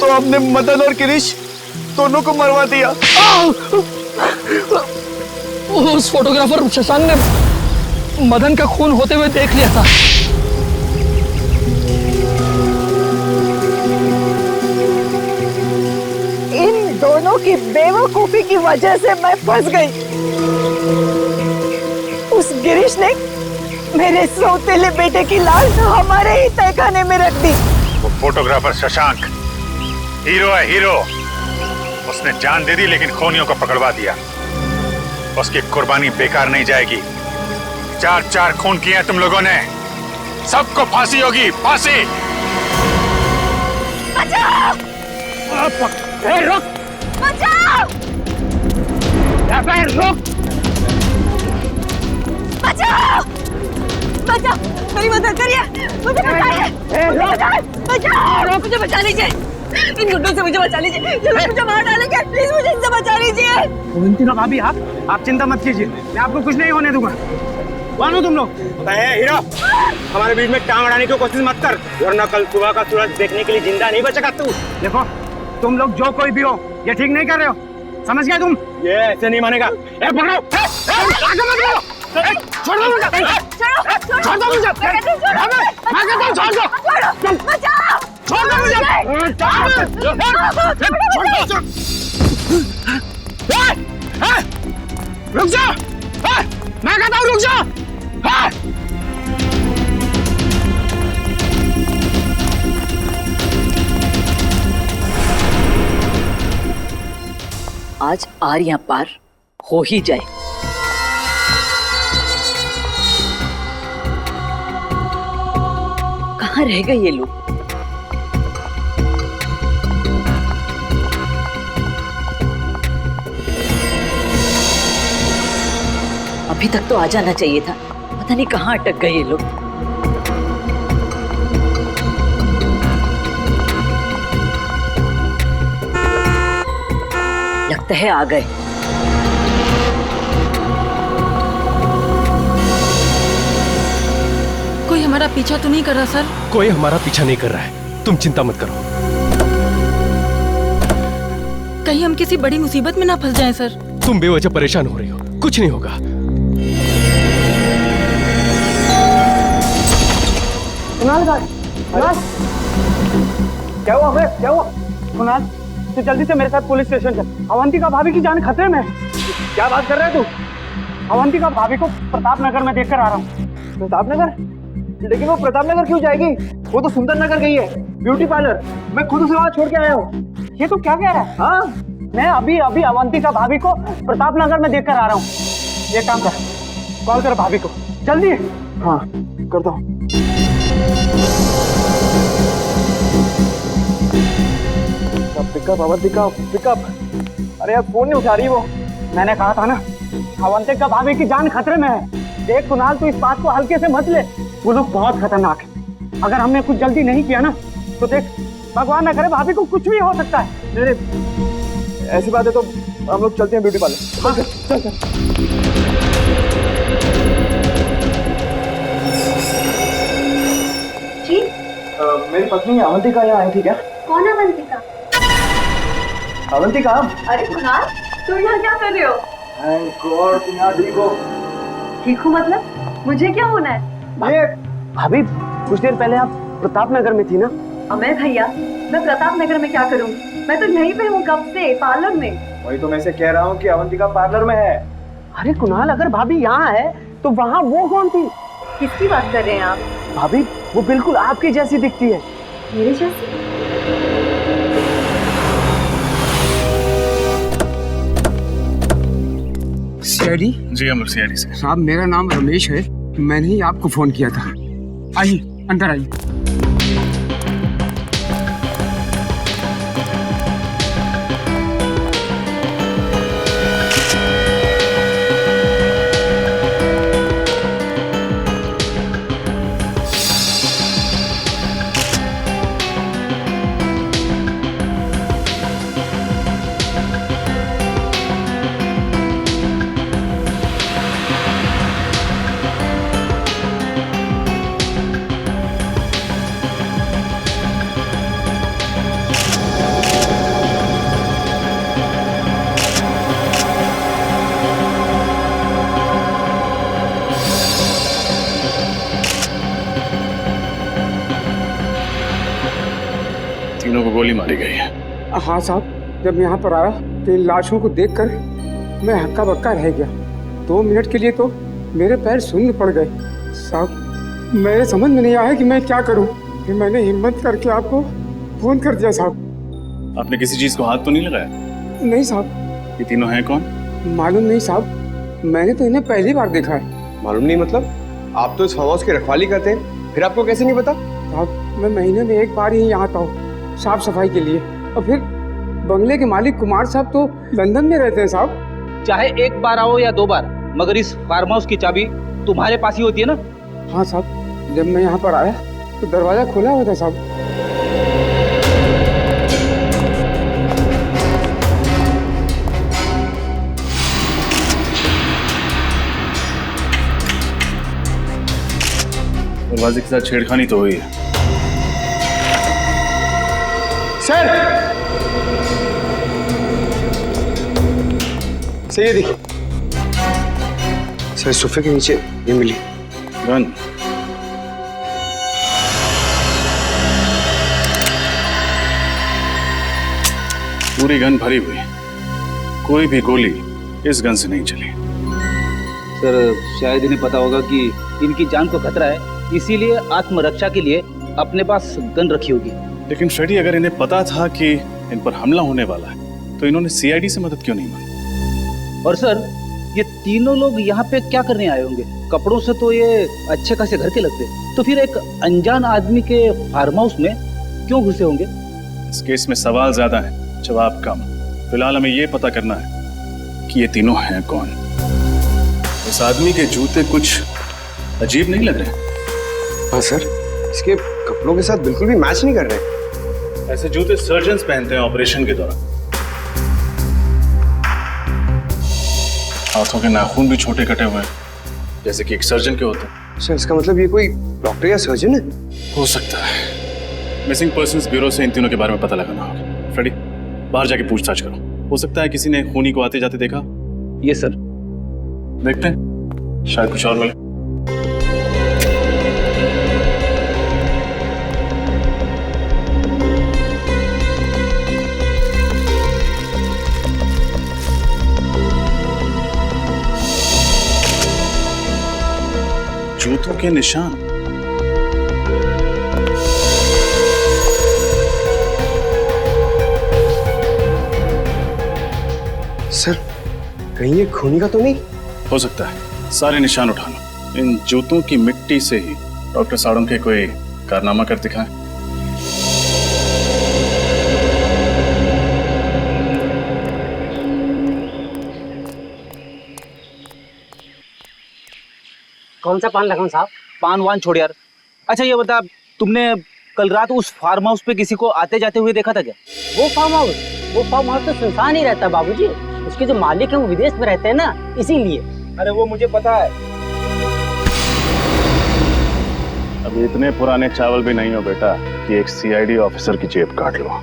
तो आपने मदन और गिरीश दोनों को मरवा दिया। उस फोटोग्राफर शशांक ने मदन का खून होते हुए देख लिया था। इन दोनों की बेवकूफी की वजह से मैं फंस गई। उस गिरीश ने मेरे सौतेले बेटे की लाश हमारे ही तहखाने में रख दी। वो फोटोग्राफर शशांक हीरो है, हीरो। उसने जान दे दी लेकिन खूनियों को पकड़वा दिया। उसकी कुर्बानी बेकार नहीं जाएगी। 4 खून किए तुम लोगों ने, सबको फांसी होगी, फांसी। बचाओ! रुक! बचाओ! रुक! बचाओ! बचाओ! मेरी मदद करिए, मुझे बचाइए, बचाओ! मुझे बचा लीजिए, इन गुंडों से मुझे बचा लीजिए। ये लोग मुझे मार डालेंगे, प्लीज मुझे इनसे बचा लीजिए। भाभी आप चिंता मत कीजिए, मैं आपको कुछ नहीं होने दूंगा। कौन हो तुम लोग? हीरो, हमारे बीच में टांग अड़ाने की कोशिश मत कर, वरना कल सुबह का सूरज देखने के लिए जिंदा नहीं बचेगा तू। देखो तुम लोग जो कोई भी हो, ये ठीक नहीं कर रहे हो, समझ गए तुम? ये ऐसे नहीं मानेगा। पकड़ो, छोड़ दो मुझे, छोड़ दो मुझे, रुक जा, मैं कहता हूँ रुक जा। आज आरियां पार हो ही जाए। कहाँ रह गए ये लोग? अभी तक तो आ जाना चाहिए था, पता नहीं कहाँ अटक गए ये लोग। लगता है आ गए। कोई हमारा पीछा तो नहीं कर रहा सर? कोई हमारा पीछा नहीं कर रहा है, तुम चिंता मत करो। कहीं हम किसी बड़ी मुसीबत में ना फंस जाएं सर। तुम बेवजह परेशान हो रही हो, कुछ नहीं होगा। कुणाल, क्या हुआ? क्या हुआ कुणाल? तू जल्दी से मेरे साथ पुलिस स्टेशन चल। अवंतिका भाभी की जान खतरे में है। क्या बात कर रहा है तू? अवंतिका भाभी को प्रताप नगर में देखकर आ रहा हूँ। प्रताप नगर? लेकिन वो प्रताप नगर क्यों जाएगी? वो तो सुंदर नगर गई है, ब्यूटी पार्लर। मैं खुद उसे वहां छोड़ के आया हूँ। ये तो क्या कह रहा है? हाँ, मैं अभी अभी अवंतिका भाभी को प्रताप नगर में देखकर आ रहा हूँ। ये काम कर, कॉल कर भाभी को जल्दी। हाँ करता हूँ। Pickup Avantika pickup. अरे यार फोन नहीं उठा रही वो। मैंने कहा था ना, अवंतिका भाभी की जान खतरे में है। देख कुणाल, तू इस बात को हल्के से मत ले। वो लोग बहुत खतरनाक है। अगर हमने कुछ जल्दी नहीं किया ना तो देख, भगवान न करे भाभी को कुछ भी हो सकता है। नहीं ऐसी बात है तो हम लोग चलते हैं ब्यूटी पार्लर। हाँ, चल चल। जी मेरी पत्नी अवंतिका यहाँ आई थी क्या? कौन अवंतिका? अवंतिका? अरे कुणाल, तुम यहाँ क्या कर रहे हो? गॉड, तुम यहाँ ठीक हो? ठीक हूँ मतलब? मुझे क्या होना है? ये भाभी, कुछ देर पहले आप प्रताप नगर में थी ना? अमय भैया, मैं प्रताप नगर में क्या करूँगी? मैं तो यहीं पे हूँ कब से, पार्लर में। वही तो मैं से कह रहा हूँ कि अवंतिका पार्लर में है। अरे कुणाल, अगर भाभी यहाँ है तो वहाँ वो कौन थी? किसकी बात कर रहे हैं आप? भाभी, वो बिल्कुल आपकी जैसी दिखती है। मेरे जैसी? सीआईडी? जी हम लोग सीआईडी से। साहब मेरा नाम रमेश है, मैंने ही आपको फोन किया था। आइए अंदर आइए। तीनों को गोली मारी गई है। हाँ साहब, जब मैं यहाँ पर आया तो इन लाशों को देखकर मैं हक्का बक्का रह गया। 2 मिनट के लिए तो मेरे पैर शून्य पड़ गए। साहब मेरे समझ में नहीं आया कि मैं क्या करूँ। फिर मैंने हिम्मत करके आपको फोन कर दिया साहब। आपने किसी चीज को हाथ तो नहीं लगाया? नहीं साहब। ये तीनों हैं कौन? मालूम नहीं साहब, मैंने तो इन्हें पहली बार देखा है। मालूम नहीं मतलब? आप तो इस फार्म हाउस की रखवाली करते हैं, फिर आपको कैसे नहीं पता? साहब मैं महीने में 1 बार ही यहाँ आता हूँ साफ सफाई के लिए, और फिर बंगले के मालिक कुमार साहब तो लंदन में रहते हैं साहब। चाहे 1 बार आओ या 2 बार, मगर इस फार्म हाउस की चाबी तुम्हारे पास ही होती है ना? हाँ साहब, जब मैं यहाँ पर आया तो दरवाजा खुला हुआ था साहब। दरवाजे के साथ छेड़खानी तो हुई है। सर ये देखिए सर, सोफे के नीचे ये मिली गन। पूरी गन भरी हुई, कोई भी गोली इस गन से नहीं चली। सर शायद इन्हें पता होगा कि इनकी जान को खतरा है, इसीलिए आत्मरक्षा के लिए अपने पास गन रखी होगी। लेकिन फ्रेडी, अगर इन्हें पता था कि इन पर हमला होने वाला है तो इन्होंने सीआईडी से मदद क्यों नहीं मांगी? और सर ये तीनों लोग यहाँ पे क्या करने आए होंगे? कपड़ों से तो ये अच्छे खासे घर के लगते, तो फिर एक अनजान आदमी के फार्म हाउस में क्यों घुसे होंगे? इस केस में सवाल ज्यादा है, जवाब कम। फिलहाल हमें ये पता करना है कि ये तीनों हैं कौन। उस आदमी के जूते कुछ अजीब नहीं लग रहे? हाँ सर, इसके कपड़ों के साथ बिल्कुल भी मैच नहीं कर रहे। ऐसे जूते सर्जन्स पहनते हैं ऑपरेशन के दौरान। हाथों के नाखून भी छोटे कटे हुए हैं, जैसे कि एक सर्जन के होते हैं। सर इसका मतलब ये कोई डॉक्टर या सर्जन है? हो सकता है। मिसिंग पर्संस ब्यूरो से इन तीनों के बारे में पता लगाना होगा। फ्रेडी, बाहर जाके पूछताछ करो। हो सकता है किसी ने खूनी को आते जाते देखा। ये सर देखते हैं, शायद कुछ और मिले। के निशान। सर कहीं ये खूनी का तो नहीं? हो सकता है, सारे निशान उठा लो। इन जूतों की मिट्टी से ही डॉक्टर साड़म के कोई कारनामा कर दिखाएं। कौन सा पान लगाऊं साहब? पान वान छोड़ यार। अच्छा ये बता, तुमने कल रात उस फार्म हाउस पे किसी को आते जाते हुए देखा था क्या? वो फार्म हाउस तो सुनसान ही रहता बाबूजी। उसके जो मालिक है वो विदेश में रहते हैं ना, इसीलिए। अरे वो मुझे पता है। अब इतने पुराने चावल भी नहीं हो बेटा कि एक सीआईडी ऑफिसर की जेब काट लो।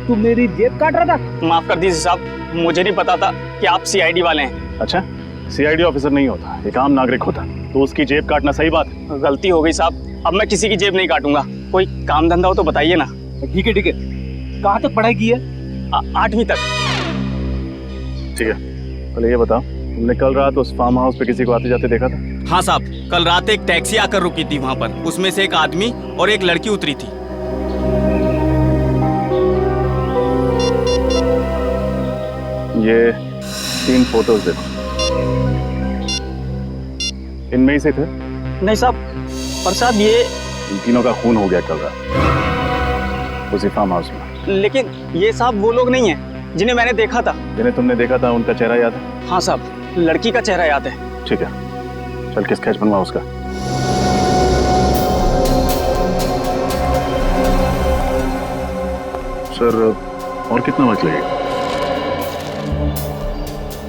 तू मेरी जेब काट रहा था? माफ कर दीजिए साहब, मुझे नहीं पता था कि आप सीआईडी वाले हैं। अच्छा, सीआईडी ऑफिसर नहीं होता, एक आम नागरिक होता, तो उसकी जेब काटना सही बात है? गलती हो गई साहब, अब मैं किसी की जेब नहीं काटूंगा। कोई काम धंधा हो तो बताइए ना। ठीक है ठीक है। कहाँ तक पढ़ाई की है? 8वीं तक। ठीक है, पहले ये बताओ, तुमने कल रात उस फार्म हाउस पे किसी को आते जाते देखा था? हाँ साहब, कल रात एक टैक्सी आकर रुकी थी वहाँ पर। उसमें से एक आदमी और एक लड़की उतरी थी। ये 3 फोटोज देखो, इनमें ही से थे? नहीं साहब, पर साहब ये इन तीनों का खून हो गया कल रात उसी फार्म हाउस में। लेकिन ये साहब वो लोग नहीं है जिन्हें मैंने देखा था। जिन्हें तुमने देखा था उनका चेहरा याद है? हाँ साहब, लड़की का चेहरा याद है। ठीक है, चल के स्केच बनवा उसका। सर, और कितना वक्त लगेगा?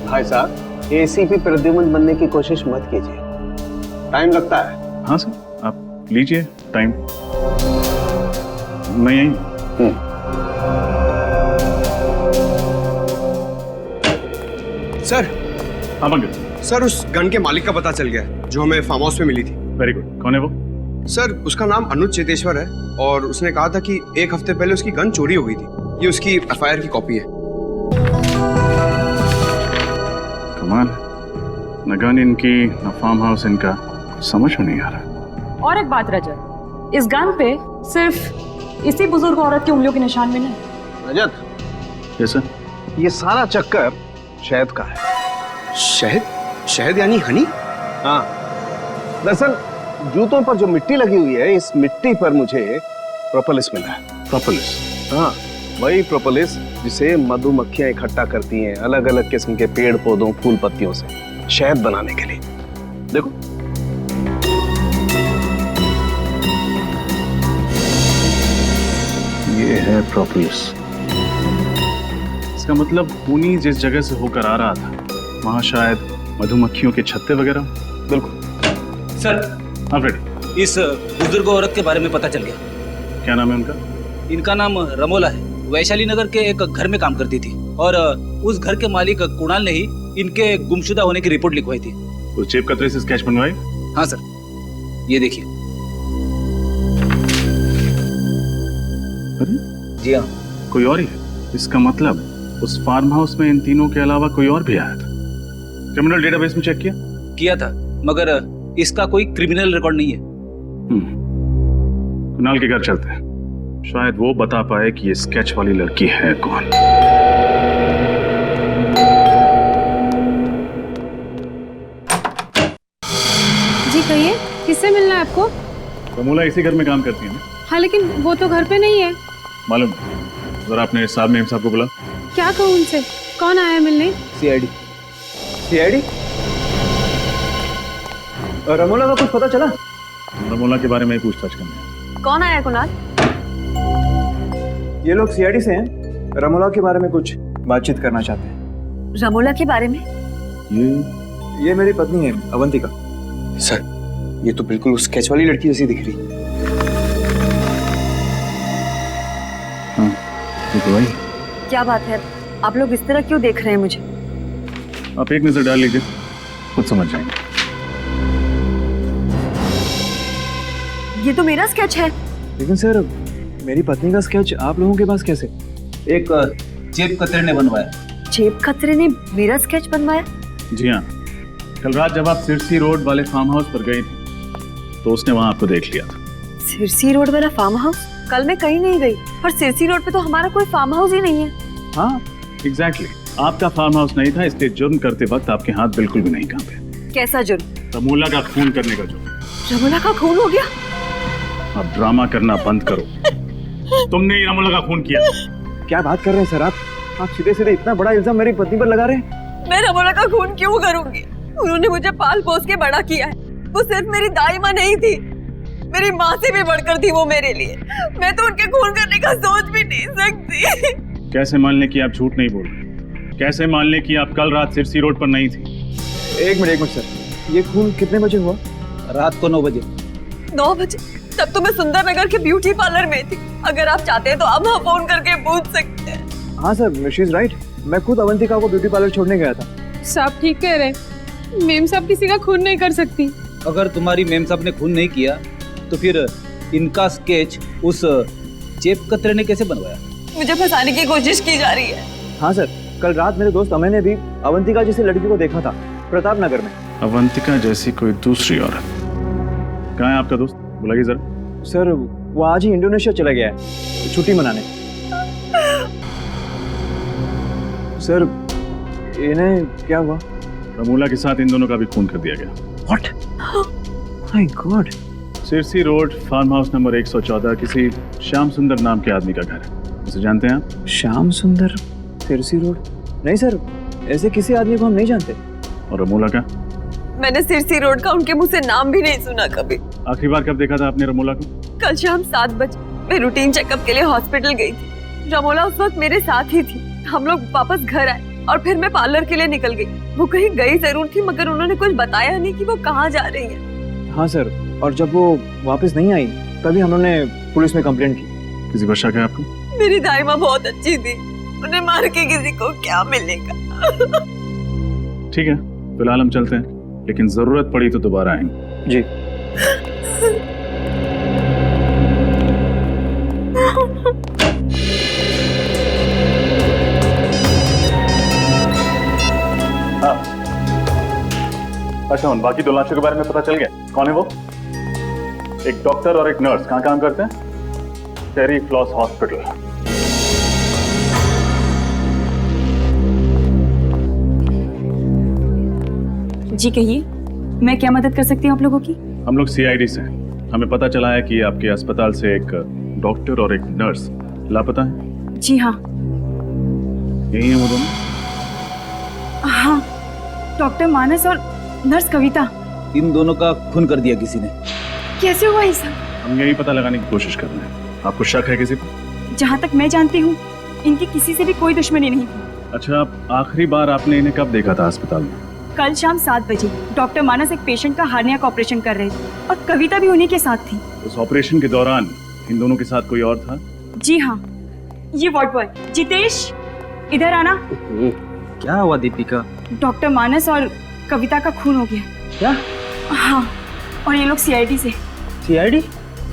भाई साहब, एसीपी प्रद्युमन बनने की कोशिश मत कीजिए, टाइम लगता है। हाँ सर, आप लीजिए टाइम। मैं यहीं। सर। हाँ पंकज। सर, उस गन के मालिक का पता चल गया जो हमें फार्म हाउस में मिली थी। Very good. कौन है वो? सर, उसका नाम अनुज चेतेश्वर है और उसने कहा था कि 1 हफ्ते पहले उसकी गन चोरी हो गई थी। ये उसकी एफआईआर की कॉपी है। कमाल, न गन इनकी न फार्म हाउस इनका, समझ में नहीं आ रहा। और एक बात रजत, इस गन पे सिर्फ इसी बुजुर्ग औरत की उंगलियों के निशान में नहीं। रजत, यस सर, ये सारा चक्कर शहद का है। शहद? शहद यानी हनी? हाँ, दरअसल जूतों पर जो मिट्टी लगी हुई है, इस मिट्टी पर मुझे प्रोपोलिस मिला है। प्रोपोलिस? हाँ, वही प्रोपोलिस जिसे मधुमक्खियां इकट्ठा करती हैं अलग अलग किस्म के पेड़ पौधों फूल पत्तियों से शहद बनाने के लिए। देखो, ये है प्रोपोलिस। इसका मतलब खूनी जिस जगह से होकर आ रहा था वहां शायद मधुमक्खियों के छत्ते वगैरह। बिल्कुल सर। हाँ फ्रेड, इस बुजुर्ग औरत के बारे में पता चल गया। क्या नाम है उनका? इनका नाम रमोला है। वैशाली नगर के एक घर में काम करती थी और उस घर के मालिक कुणाल ने ही इनके गुमशुदा होने की रिपोर्ट लिखवाई थी। उस जेब कतरे से स्केच बनवाई? हाँ सर, ये देखिए। जी हाँ, कोई और ही है? इसका मतलब उस फार्म हाउस में इन तीनों के अलावा कोई और भी आया था। क्रिमिनल डेटाबेस में चेक किया था, मगर इसका कोई क्रिमिनल रिकॉर्ड नहीं है। कुणाल के घर चलते हैं, शायद वो बता पाए कि ये स्केच वाली लड़की है कौन। जी कहिए, किससे मिलना है आपको? रमोला इसी घर में काम करती है ना? हाँ, लेकिन वो तो घर पे नहीं है। मालूम, जरा आपने साहब मेम साहब को बुला। क्या कहूँ उनसे? कौन आया मिलने? सीआईडी। सीआईडी? रमोला का कुछ पता चला? रमोला के बारे में पूछताछ करनी है। कौन आया कुणाल? ये लोग सीआईडी से हैं, रमोला के बारे में कुछ बातचीत करना चाहते हैं। रमोला के बारे में? ये मेरी पत्नी है अवंतिका। सर, ये तो बिल्कुल उस स्केच वाली लड़की जैसी दिख रही। हाँ, ये तो वही। क्या बात है, आप लोग इस तरह क्यों देख रहे हैं मुझे? आप एक नजर डाल लीजिए, खुद समझ जाएंगे। ये तो मेरा स्केच है। लेकिन सर, मेरी पत्नी का स्केच आप लोगों के पास कैसे? एक जेब कतरे ने बनवाया। जेब कतरे ने मेरा स्केच बनवाया? जी हाँ, कल रात जब आप सिरसी रोड वाले फार्म हाउस पर गई थी तो उसने वहां आपको देख लिया था। सिरसी रोड वाला फार्म हाउस? कल मैं कहीं नहीं गई, पर सिरसी रोड पे तो हमारा कोई फार्म हाउस ही नहीं है। हाँ एग्जैक्टली, आपका फार्म हाउस नहीं था, इसलिए जुर्म करते वक्त आपके हाथ बिल्कुल भी नहीं कांपे। कैसा जुर्म? रमोला का खून करने का जुर्म। रमोला का खून हो गया? अब ड्रामा करना बंद करो। तुमने ही रमोला का खून किया। क्या बात कर रहे हैं सर आप सीधे सीधे इतना बड़ा इल्जाम मेरी पत्नी पर लगा रहे हैं? मैं रमोला का खून क्यों करूंगी? उन्होंने मुझे पाल पोस के बड़ा किया है। वो सिर्फ मेरी दाई माँ नहीं थी, मेरी माँ से भी बढ़कर थी वो मेरे लिए। मैं तो उनके खून करने का सोच भी नहीं सकती। कैसे मान लें कि आप झूठ नहीं बोल रहे? कैसे मान लें कि आप कल रात सिरसी रोड पर नहीं थी? एक मिनट सर, ये खून कितने बजे हुआ? रात को 9 बजे। 9 बजे? तब तो मैं सुंदर नगर के ब्यूटी पार्लर में थी। अगर आप चाहते हैं तो आप वहाँ फोन करके पूछ सकते हैं। हाँ सर, शी इज राइट। मैं खुद अवंतिका को ब्यूटी पार्लर छोड़ने गया था। साहब ठीक कह रहे, मेम साहब किसी का खून नहीं कर सकती। अगर तुम्हारी मेम साहब ने खून नहीं किया तो फिर इनका स्केच उस जेब कतरे ने कैसे बनवाया? मुझे फंसाने की कोशिश की जा रही है। हाँ सर, कल रात मेरे दोस्त अमय ने भी अवंतिका जैसी लड़की को देखा था प्रताप नगर में। अवंतिका जैसी कोई दूसरी औरत? कहाँ है आपका दोस्त? बुलाइए जरा। सर वो आज ही इंडोनेशिया चला गया है छुट्टी मनाने। सर इन्हें क्या हुआ? रमोला के साथ इन दोनों का भी खून कर दिया गया। What? My God! Sirsi road farm house number 114 किसी श्याम सुंदर नाम के आदमी का घर है। उसे जानते हैं आप? श्याम सुंदर, सिरसी रोड? नहीं सर, ऐसे किसी आदमी को हम नहीं जानते। और रमोला का? मैंने सिरसी रोड का उनके मुंह से नाम भी नहीं सुना कभी। आखिरी बार कब देखा था आपने रमोला को? कल शाम 7 बजे मैं रूटीन चेकअप के लिए हॉस्पिटल गई थी। रमोला उस वक्त मेरे साथ ही थी। हम लोग वापस घर आए और फिर मैं पार्लर के लिए निकल गई। वो कहीं गई जरूर थी, मगर उन्होंने कुछ बताया नहीं कि वो कहाँ जा रही है। हाँ सर, और जब वो वापस नहीं आई तभी हमने पुलिस में कंप्लेंट की। किसी पर शक है आपको? मेरी दाई माँ बहुत अच्छी थी, उन्हें मार के किसी को क्या मिलेगा। ठीक है, फिलहाल हम चलते हैं, लेकिन जरूरत पड़ी तो दोबारा आएंगे। जी। अच्छा, उन बाकी 2 लाशों के बारे में पता चल गया? कौन है वो? एक डॉक्टर और एक नर्स। कहाँ काम करते हैं? टेरी फ्लॉस हॉस्पिटल। जी कहिए, मैं क्या मदद कर सकती हूँ आप लोगों की? हम लोग CID से हैं। हमें पता चला है कि आपके अस्पताल से एक डॉक्टर और एक नर्स लापता है। जी हाँ। यही है वो दोनों? हाँ, डॉक्टर मानस और नर्स कविता। इन दोनों का खून कर दिया किसी ने। कैसे हुआ ये सब? हम यही पता लगाने की कोशिश कर रहे हैं। आपको शक है किसी पर? जहाँ तक मैं जानती हूँ इनकी किसी से भी कोई दुश्मनी नहीं थी। अच्छा, आखिरी बार आपने इन्हें कब देखा था अस्पताल में? कल शाम 7 बजे डॉक्टर मानस एक पेशेंट का हार्निया का ऑपरेशन कर रहे थे और कविता भी उन्हीं के साथ थी। उस ऑपरेशन के दौरान इन दोनों के साथ कोई और था? जी हाँ, ये वार्ड बॉय जितेश, इधर आना। क्या हुआ दीपिका? डॉक्टर मानस और कविता का खून हो गया। क्या? हाँ, और ये लोग CID से। CID?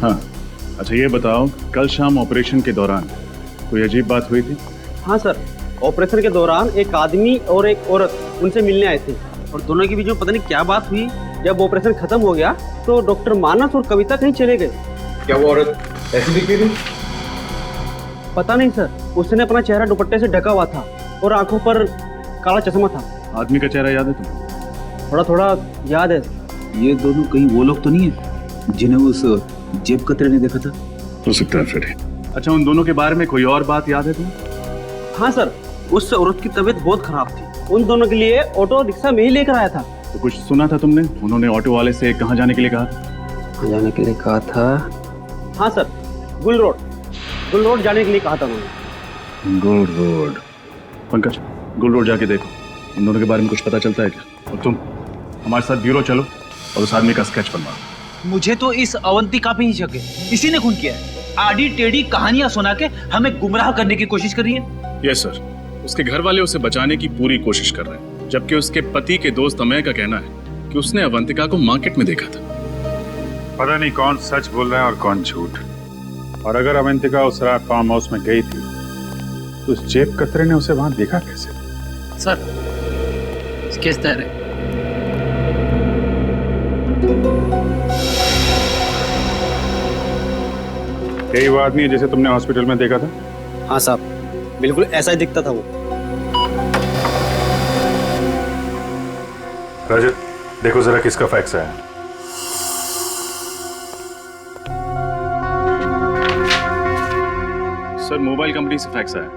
हाँ। अच्छा ये बताओ, कल शाम ऑपरेशन के दौरान कोई अजीब बात हुई थी? हाँ सर, ऑपरेशन के दौरान एक आदमी और एक औरत उनसे मिलने आए थे और दोनों के बीच में पता नहीं क्या बात हुई। जब ऑपरेशन खत्म हो गया तो डॉक्टर मानस और कविता कहीं चले गए। क्या वो औरत ऐसी दिख रही थी? पता नहीं सर, उसने अपना चेहरा दुपट्टे से ढका हुआ था और आंखों पर काला चश्मा था। आदमी का चेहरा याद है तुम्हें? थोड़ा थोड़ा याद है। ये दोनों कहीं वो लोग तो नहीं है जिन्हें उस जेब कतरे ने देखा था? हो सकता है फिर। अच्छा, उन दोनों के बारे में कोई और बात याद है तुम्हें? हाँ सर, उस औरत की तबीयत बहुत खराब थी। उन दोनों के लिए ऑटो रिक्शा में ही लेकर आया था। तो कुछ सुना था तुमने? उन्होंने ऑटो वाले से कहाँ जाने के लिए कहा था? कहाँ जाने के लिए कहा था? हाँ सर, गुल रोड जाने के लिए कहा था उन्होंने। गुल रोड। पंकज, गुल रोड जाके देखो, इन दोनों के बारे में कुछ पता चलता है क्या? और तुम हमारे साथ ब्यूरो चलो और उस आदमी का स्केच बनवाओ। मुझे तो इस अवंतिका पे ही शक है। इसी ने खून किया है। आड़ी टेढ़ी कहानियां सुना के हमें गुमराह करने की कोशिश कर रही है। यस सर, उसके घर वाले उसे बचाने की पूरी कोशिश कर रहे हैं, जबकि उसके पति के दोस्त अमय का कहना है कि उसने अवंतिका को मार्केट में देखा था। पता नहीं कौन सच बोल रहा है और कौन झूठ। और अगर अवंतिका उस रात फार्म हाउस में गई थी तो उस जेब कतरे ने उसे वहां देखा कैसे? सर, स्केच तैयार है। यही वो आदमी है जिसे तुमने हॉस्पिटल में देखा था? हाँ साहब, बिल्कुल ऐसा ही दिखता था वो। रजत, देखो जरा किसका फैक्स आया। सर मोबाइल कंपनी से फैक्स आया,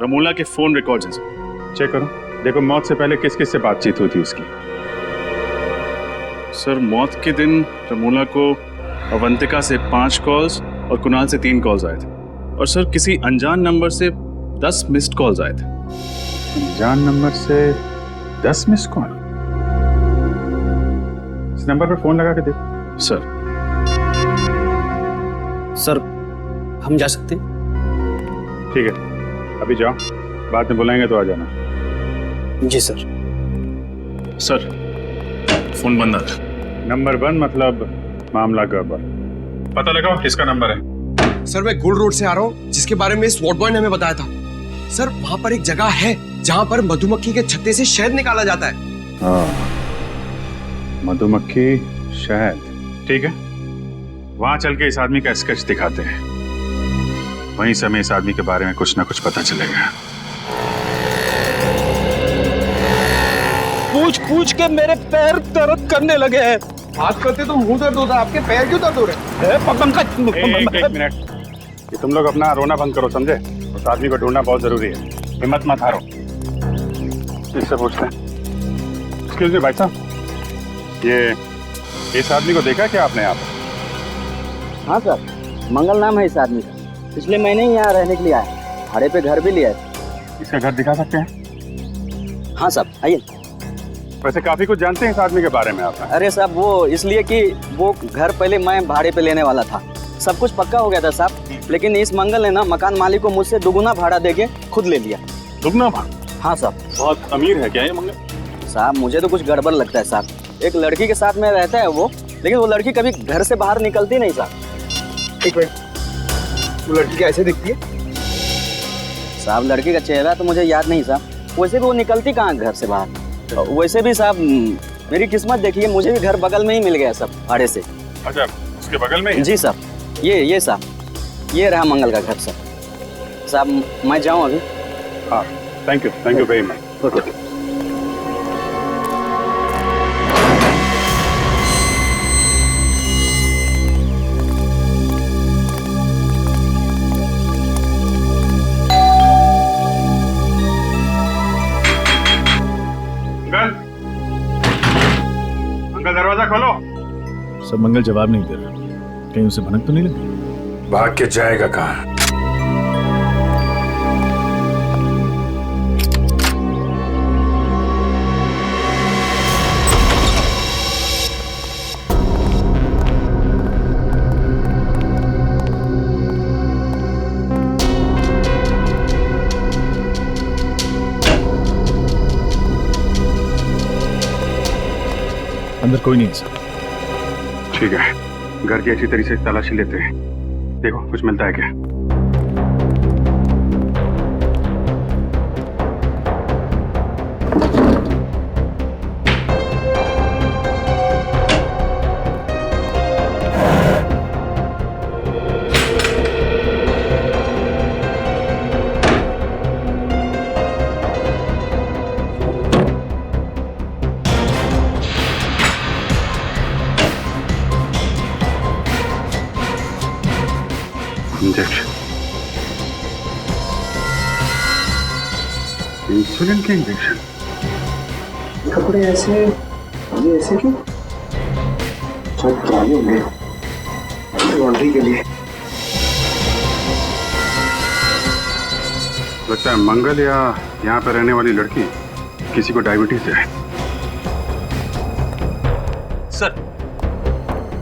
रमोला के फोन रिकॉर्ड्स हैं सर। चेक करो, देखो मौत से पहले किस किस से बातचीत हुई थी उसकी। सर मौत के दिन रमोला को अवंतिका से 5 कॉल्स और कुणाल से 3 कॉल्स आए थे, और सर किसी अनजान नंबर से 10 मिस्ड कॉल्स आए थे। अनजान नंबर से 10 मिस कॉल? इस नंबर पर फोन लगा के देखो। सर हम जा सकते हैं? ठीक है, अभी जाओ, बाद में बुलाएंगे तो आ जाना। जी सर। सर फोन बंद आ रहा। नंबर 1 मतलब मामला गड़बड़। पता लगाओ किसका नंबर है। सर मैं गोल्ड रोड से आ रहा हूँ, जिसके बारे में स्वॉट बॉय ने हमें बताया था। सर वहाँ पर एक जगह है जहाँ पर मधुमक्खी के छत्ते से शहद निकाला जाता है। हाँ, मधुमक्खी शहद, ठीक है, वहां चल के इस आदमी का स्केच दिखाते हैं। वहीं से हमें इस आदमी के बारे में कुछ ना कुछ पता चलेगा। पूछ पूछ के मेरे पैर दर्द करने लगे हैं। बात करते तो मुंह दर्द होता है, आपके पैर क्यों दर्द हो रहे हैं? एक मिनट, ये तुम लोग अपना रोना बंद करो, समझे? उस आदमी को ढूंढना बहुत जरूरी है। हिम्मत मत हारो। इससे पूछते हैं। एक्सक्यूज मी भाई साहब, ये इस आदमी को देखा क्या आपने? आप? हाँ सर, मंगल नाम है इस आदमी का। पिछले महीने ही यहाँ रहने के लिए आया, भाड़े पे घर भी लिया है। इसका घर दिखा सकते हैं? हाँ साहब, आइए। वैसे काफी कुछ जानते हैं इस आदमी के बारे में आप? अरे साहब, वो इसलिए कि वो घर पहले मैं भाड़े पे लेने वाला था, सब कुछ पक्का हो गया था साहब, लेकिन इस मंगल ने ना मकान मालिक को मुझसे दुगुना भाड़ा देके खुद ले लिया। दुगना भाड़ा? हाँ साहब। बहुत अमीर है क्या ये मंगल? साहब मुझे तो कुछ गड़बड़ लगता है साहब। एक लड़की के साथ में रहता है वो, लेकिन वो लड़की कभी घर से बाहर निकलती नहीं साहब। एक मिनट, वो लड़की कैसे दिखती है? साहब लड़की का चेहरा तो मुझे याद नहीं साहब, वैसे भी वो निकलती कहाँ घर से बाहर। वैसे भी साहब मेरी किस्मत देखिए, मुझे भी घर बगल में ही मिल गया सब भाड़े से। अच्छा, उसके बगल में ही? जी साहब, ये साहब, ये रहा मंगल का घर सर। साहब मैं जाऊँ अभी? हाँ, thank you very much. Okay. Uncle दरवाजा खोलो। सब मंगल जवाब नहीं दे रहा, कहीं उसे भनक तो नहीं लगी? भाग के जाएगा कहाँ? अंदर कोई नहीं है सर। ठीक है, घर की अच्छी तरीके से तलाशी लेते हैं, देखो कुछ मिलता है क्या। इंसुलिन के इंजेक्शन। कपड़े ऐसे, ये ऐसे क्यों? शायद पुराने होंगे लॉन्ड्री के लिए। लगता है मंगल या यहाँ पर रहने वाली लड़की किसी को डायबिटीज है। सर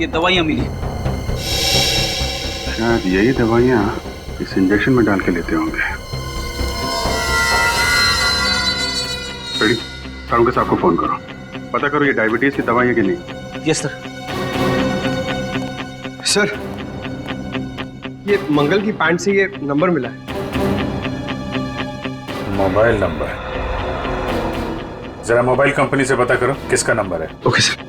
ये दवाइयाँ मिली। शायद यही दवाइयाँ इस इंजेक्शन में डाल के लेते होंगे। रेडी, सारुण साहब को फोन करो, पता करो ये डायबिटीज की दवाई है कि नहीं। Yes sir. सर ये मंगल की पैंट से ये नंबर मिला है। Mobile number? जरा मोबाइल कंपनी से पता करो किसका नंबर है। Okay sir.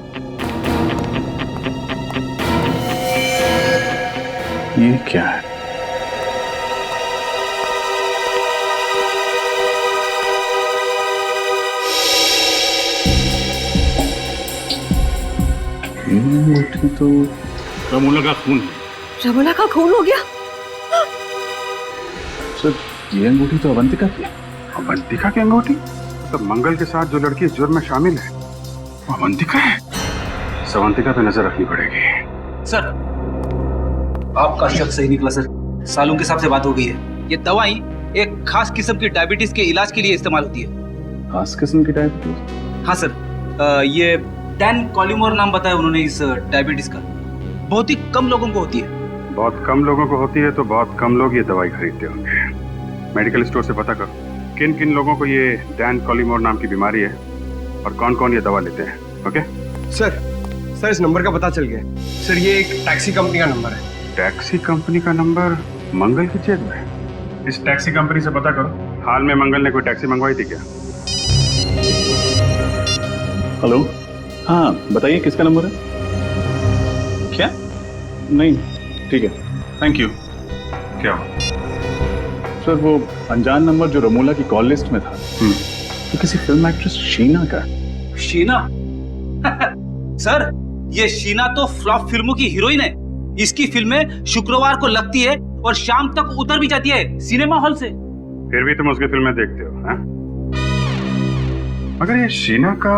ये क्या है? अंगूठी तो रमोला का खून है। रमोला का खून हो गया? सर ये अंगूठी तो अवंतिका की है। अवंतिका की अंगूठी? तो मंगल के साथ जो लड़की इस जुर्म में शामिल है वो अवंतिका है। अवंतिका पे नजर रखनी पड़ेगी। सर आपका शक सही निकला सर। सालून के साहब से बात हो गई है। ये दवाई एक खास किस्म की डायबिटीज के इलाज के लिए इस्तेमाल होती है। खास किस्म की डायबिटीज? हाँ सर, ये डैन कॉलिमोर नाम बताया उन्होंने इस डायबिटीज का। बहुत ही कम लोगों को होती है। बहुत कम लोगों को होती है तो बहुत कम लोग ये दवाई खरीदते होंगे। मेडिकल स्टोर से पता करो किन किन लोगों को ये डैन कॉलिमोर नाम की बीमारी है और कौन कौन ये दवा लेते हैं। ओके सर इस नंबर का पता चल गया। सर ये एक टैक्सी कंपनी का नंबर है। टैक्सी कंपनी का नंबर मंगल की जेब में? इस टैक्सी कंपनी से पता करो हाल में मंगल ने कोई टैक्सी मंगवाई थी क्या? हेलो, हाँ बताइए किसका नंबर है? क्या? नहीं, ठीक है, थैंक यू। क्या हुआ? सर वो अनजान नंबर जो रमोला की कॉल लिस्ट में था तो किसी फिल्म एक्ट्रेस शीना का। शीना? सर ये शीना तो फ्लॉप फिल्मों की हीरोइन है। इसकी फिल्में शुक्रवार को लगती है और शाम तक उतर भी जाती है सिनेमा हॉल से। फिर भी तुम उसकी फिल्में देखते हो हाँ? मगर ये शीना का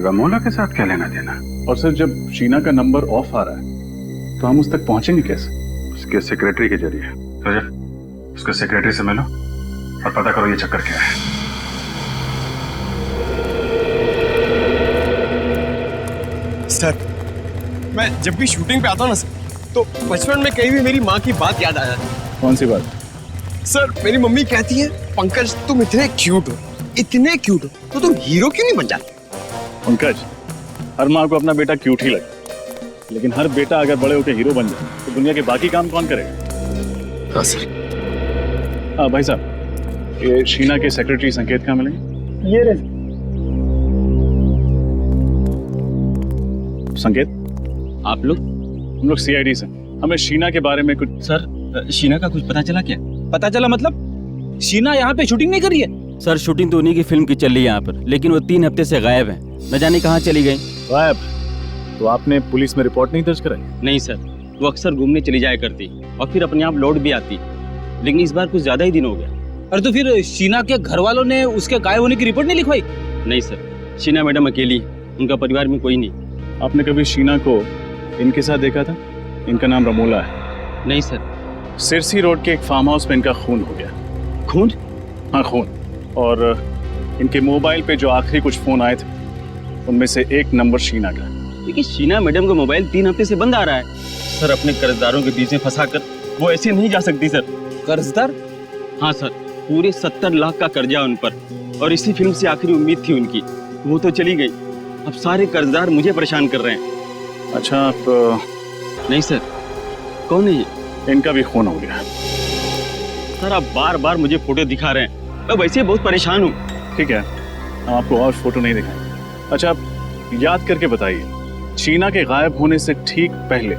रमोला के साथ क्या लेना देना? और सर जब शीना का नंबर ऑफ आ रहा है तो हम उस तक पहुंचेंगे कैसे? उसके सेक्रेटरी के जरिए। रजत उसके सेक्रेटरी से मिलो और पता करो ये चक्कर क्या है। सर मैं जब भी शूटिंग पे आता हूँ ना सर तो बचपन में कहीं भी मेरी माँ की बात याद आ जाती है। कौन सी बात? सर मेरी मम्मी कहती है पंकज तुम इतने क्यूट हो, इतने क्यूट हो तो तुम हीरो क्यों नहीं बन जाते? पंकज, हर माँ को अपना बेटा क्यूट ही लगे, लेकिन हर बेटा अगर बड़े होकर हीरो बन जाए तो दुनिया के बाकी काम कौन करेगा? हाँ सर। हाँ भाई साहब, ये शीना के सेक्रेटरी संकेत कहाँ मिलेंगे? ये रहे। संकेत, आप लोग? हम लोग सीआईडी से। हमें शीना के बारे में कुछ। सर शीना का कुछ पता चला क्या? पता चला मतलब शीना यहाँ पे शूटिंग नहीं कर रही है? सर शूटिंग तो उन्हीं की फिल्म की चल रही है यहाँ पर, लेकिन वो 3 हफ्ते से गायब हैं। न जाने कहाँ चली गई। गायब? तो आपने पुलिस में रिपोर्ट नहीं दर्ज कराई? नहीं सर, वो अक्सर घूमने चली जाया करती और फिर अपने आप लौट भी आती, लेकिन इस बार कुछ ज्यादा ही दिन हो गया। अरे तो फिर शीना के घर वालों ने उसके गायब होने की रिपोर्ट नहीं लिखवाई? नहीं सर, शीना मैडम अकेली है, उनका परिवार में कोई नहीं। आपने कभी शीना को इनके साथ देखा था? इनका नाम रमोला है। नहीं सर। सिरसी रोड के एक फार्म हाउस में इनका खून हो गया। खून? हाँ खून। और इनके मोबाइल पे जो आखिरी कुछ फोन आए थे उनमें से एक नंबर शीना का। लेकिन शीना मैडम का मोबाइल 3 हफ्ते से बंद आ रहा है। सर अपने कर्जदारों के बीच में फंसा कर वो ऐसे नहीं जा सकती सर। कर्जदार? हाँ सर, पूरे 70 लाख का कर्जा उन पर, और इसी फिल्म से आखिरी उम्मीद थी उनकी, वो तो चली गई। अब सारे कर्जदार मुझे परेशान कर रहे हैं। अच्छा आप? नहीं सर। कौन है ये? इनका भी खून हो गया। सर आप बार बार मुझे फोटो दिखा रहे हैं, मैं वैसे बहुत परेशान हूँ। ठीक है, हम आपको और फोटो नहीं दिखाएंगे। अच्छा आप याद करके बताइए, शीना के गायब होने से ठीक पहले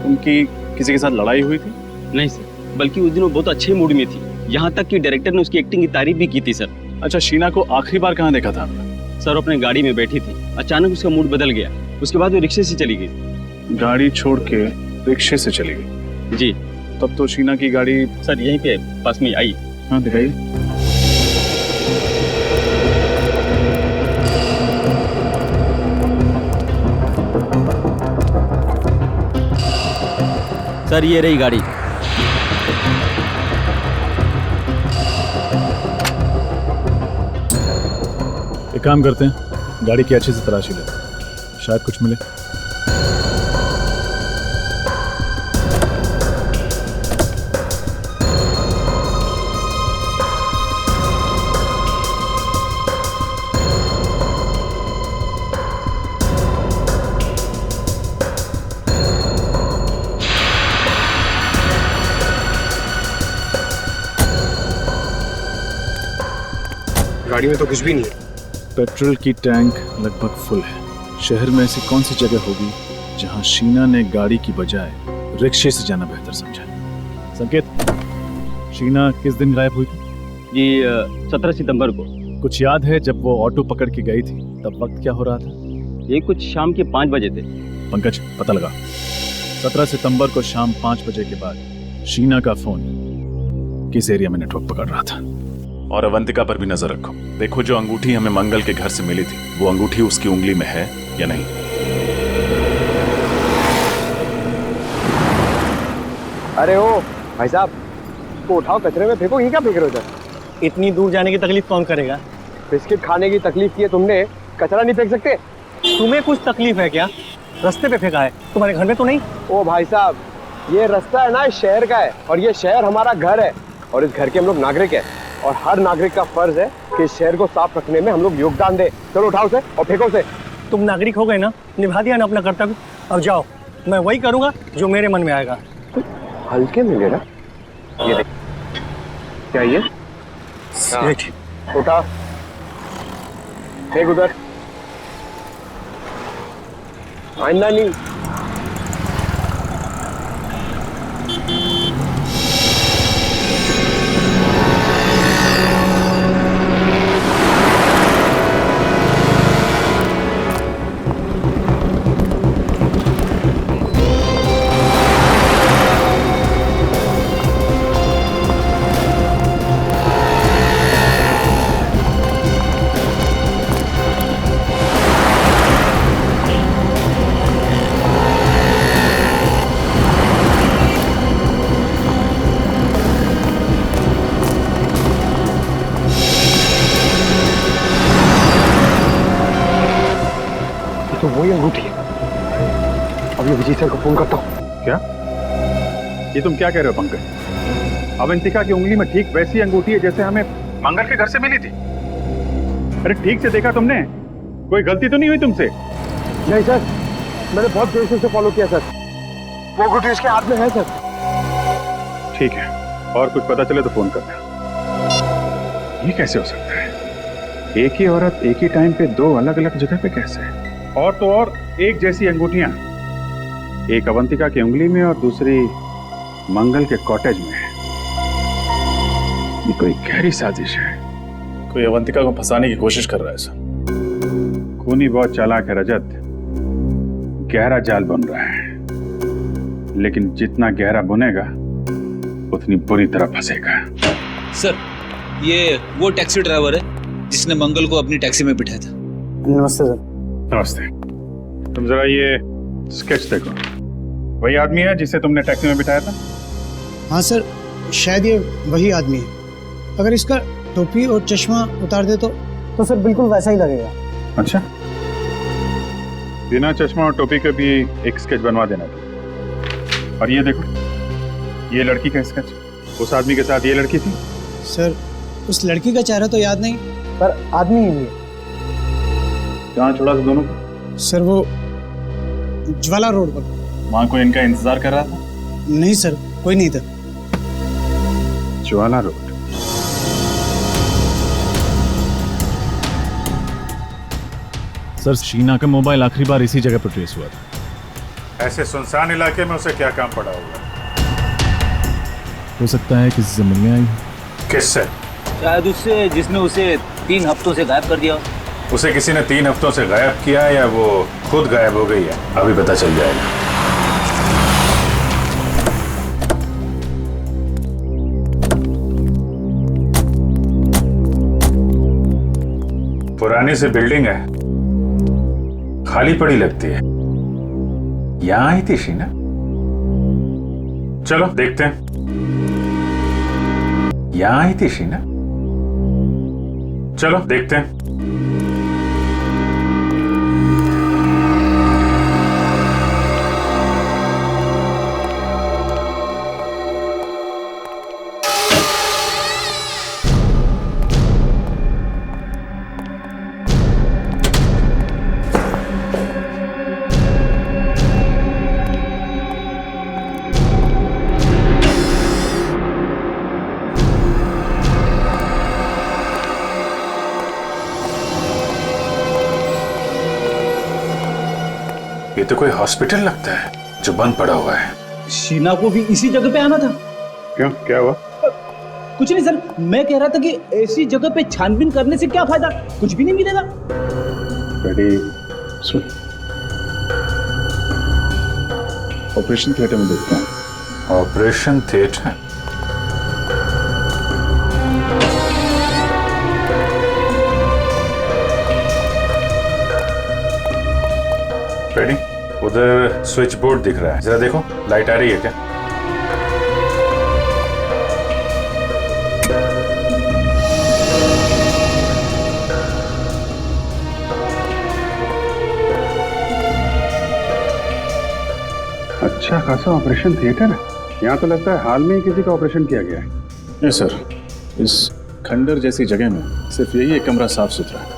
उनकी किसी के साथ लड़ाई हुई थी? नहीं सर, बल्कि उस दिन वो बहुत अच्छे मूड में थी, यहाँ तक कि डायरेक्टर ने उसकी एक्टिंग की तारीफ भी की थी सर। अच्छा, शीना को आखिरी बार कहाँ देखा था आपने? सर अपने गाड़ी में बैठी थी, अचानक उसका मूड बदल गया, उसके बाद वो रिक्शे से चली गई। गाड़ी छोड़ के रिक्शे से चली गई? जी। तब तो शीना की गाड़ी सर यहीं पे पास में आई। हाँ दिखाइए। सर ये रही गाड़ी। एक काम करते हैं, गाड़ी की अच्छे से तलाशी लेते हैं, शायद कुछ मिले। गाड़ी में तो कुछ भी नहीं है। पेट्रोल की टैंक लगभग फुल है। शहर में ऐसी कौन सी जगह होगी जहां शीना ने गाड़ी की बजाय रिक्शे से जाना बेहतर समझा? संकेत, शीना किस दिन गायब हुई थी? ये 17 सितंबर को। कुछ याद है जब वो ऑटो पकड़ के गई थी तब वक्त क्या हो रहा था? ये कुछ शाम के 5 बजे थे। पंकज पता लगा 17 सितंबर को शाम 5 बजे के बाद शीना का फोन किस एरिया में नेटवर्क पकड़ रहा था। और अवंतिका पर भी नजर रखो, देखो जो अंगूठी हमें मंगल के घर से मिली थी वो अंगूठी उसकी उंगली में है या नहीं। अरे ओ भाई साहब, को उठाओ, कचरे में फेंको, ये क्या फेंक रहे हो इधर? इतनी दूर जाने की तकलीफ कौन करेगा? बिस्किट खाने की तकलीफ की है तुमने, कचरा नहीं फेंक सकते? तुम्हें कुछ तकलीफ है क्या? रास्ते पे फेंका है, तुम्हारे घर में तो नहीं? ओ भाई साहब, ये रास्ता है ना इस शहर का है और ये शहर हमारा घर है और इस घर के हम लोग नागरिक हैं और हर नागरिक का फर्ज है कि इस शहर को साफ रखने में हम लोग योगदान दें। चलो उठाओ से और फेंको से। तुम नागरिक हो गए ना, निभा दिया ना अपना कर्तव्य, अब जाओ, मैं वही करूंगा जो मेरे मन में आएगा। हल्के में ले ना, ये देख क्या ये उठा फेंक उधर, आइंदा नहीं। तो वही अंगूठी है। अब ये विजय सर को फोन करता हूँ। क्या ये तुम क्या कह रहे हो पंकज? अवंतिका की उंगली में ठीक वैसी अंगूठी है जैसे हमें मंगल के घर से मिली थी। अरे ठीक से देखा तुमने? कोई गलती तो नहीं हुई तुमसे? नहीं सर, मैंने बहुत देर से फॉलो किया सर, वो अंगूठी उसके हाथ में है सर। ठीक है, और कुछ पता चले तो फोन करना। ये कैसे हो सकता है? एक ही औरत एक ही टाइम पे दो अलग अलग जगह पे कैसे? और तो और एक जैसी अंगूठियां, एक अवंतिका की उंगली में और दूसरी मंगल के कॉटेज में। ये कोई गहरी साजिश है। कोई अवंतिका को फंसाने की कोशिश कर रहा है सर। खूनी बहुत चालाक है रजत, गहरा जाल बन रहा है, लेकिन जितना गहरा बुनेगा उतनी बुरी तरह फंसेगा। सर, ये वो टैक्सी ड्राइवर है जिसने मंगल को अपनी टैक्सी में बिठाया था। नमस्ते सर। नमस्ते। तुम जरा ये स्केच देखो, वही आदमी है जिसे तुमने टैक्सी में बिठाया था? हाँ सर, शायद ये वही आदमी है। अगर इसका टोपी और चश्मा उतार दे तो सर बिल्कुल वैसा ही लगेगा। अच्छा, बिना चश्मा और टोपी के भी एक स्केच बनवा देना था। और ये देखो, ये लड़की का स्केच, उस आदमी के साथ ये लड़की थी। सर, उस लड़की का चेहरा तो याद नहीं, पर आदमी ही है। कहाँ छोड़ा था दोनों को? सर वो ज्वाला रोड पर। वहां कोई इनका इंतजार कर रहा था? नहीं सर, कोई नहीं था। ज्वाला रोड। सर, शीना का मोबाइल आखिरी बार इसी जगह पर ट्रेस हुआ था। ऐसे सुनसान इलाके में उसे क्या काम पड़ा होगा? हो सकता है किसी से मिलने आई। किससे? शायद उससे जिसने उसे 3 हफ्तों से गायब कर दिया। उसे किसी ने 3 हफ्तों से गायब किया या वो खुद गायब हो गई है, अभी पता चल जाएगा। पुरानी सी बिल्डिंग है, खाली पड़ी लगती है। यहां आई थी शीना? चलो देखते हैं। यहां आई थी शीना? चलो देखते हैं। ये तो कोई हॉस्पिटल लगता है जो बंद पड़ा हुआ है। शीना को भी इसी जगह पे आना था। क्यों, क्या हुआ? कुछ नहीं सर, मैं कह रहा था कि ऐसी जगह पे छानबीन करने से क्या फायदा, कुछ भी नहीं मिलेगा। रेडी, सुन। ऑपरेशन थिएटर में देखता हूँ। Operation theatre? रेडी? उधर स्विच बोर्ड दिख रहा है, जरा देखो लाइट आ रही है क्या? अच्छा खासा ऑपरेशन थिएटर है। यहाँ तो लगता है हाल में ही किसी का ऑपरेशन किया गया है। नहीं सर, इस खंडर जैसी जगह में सिर्फ यही एक कमरा साफ सुथरा है।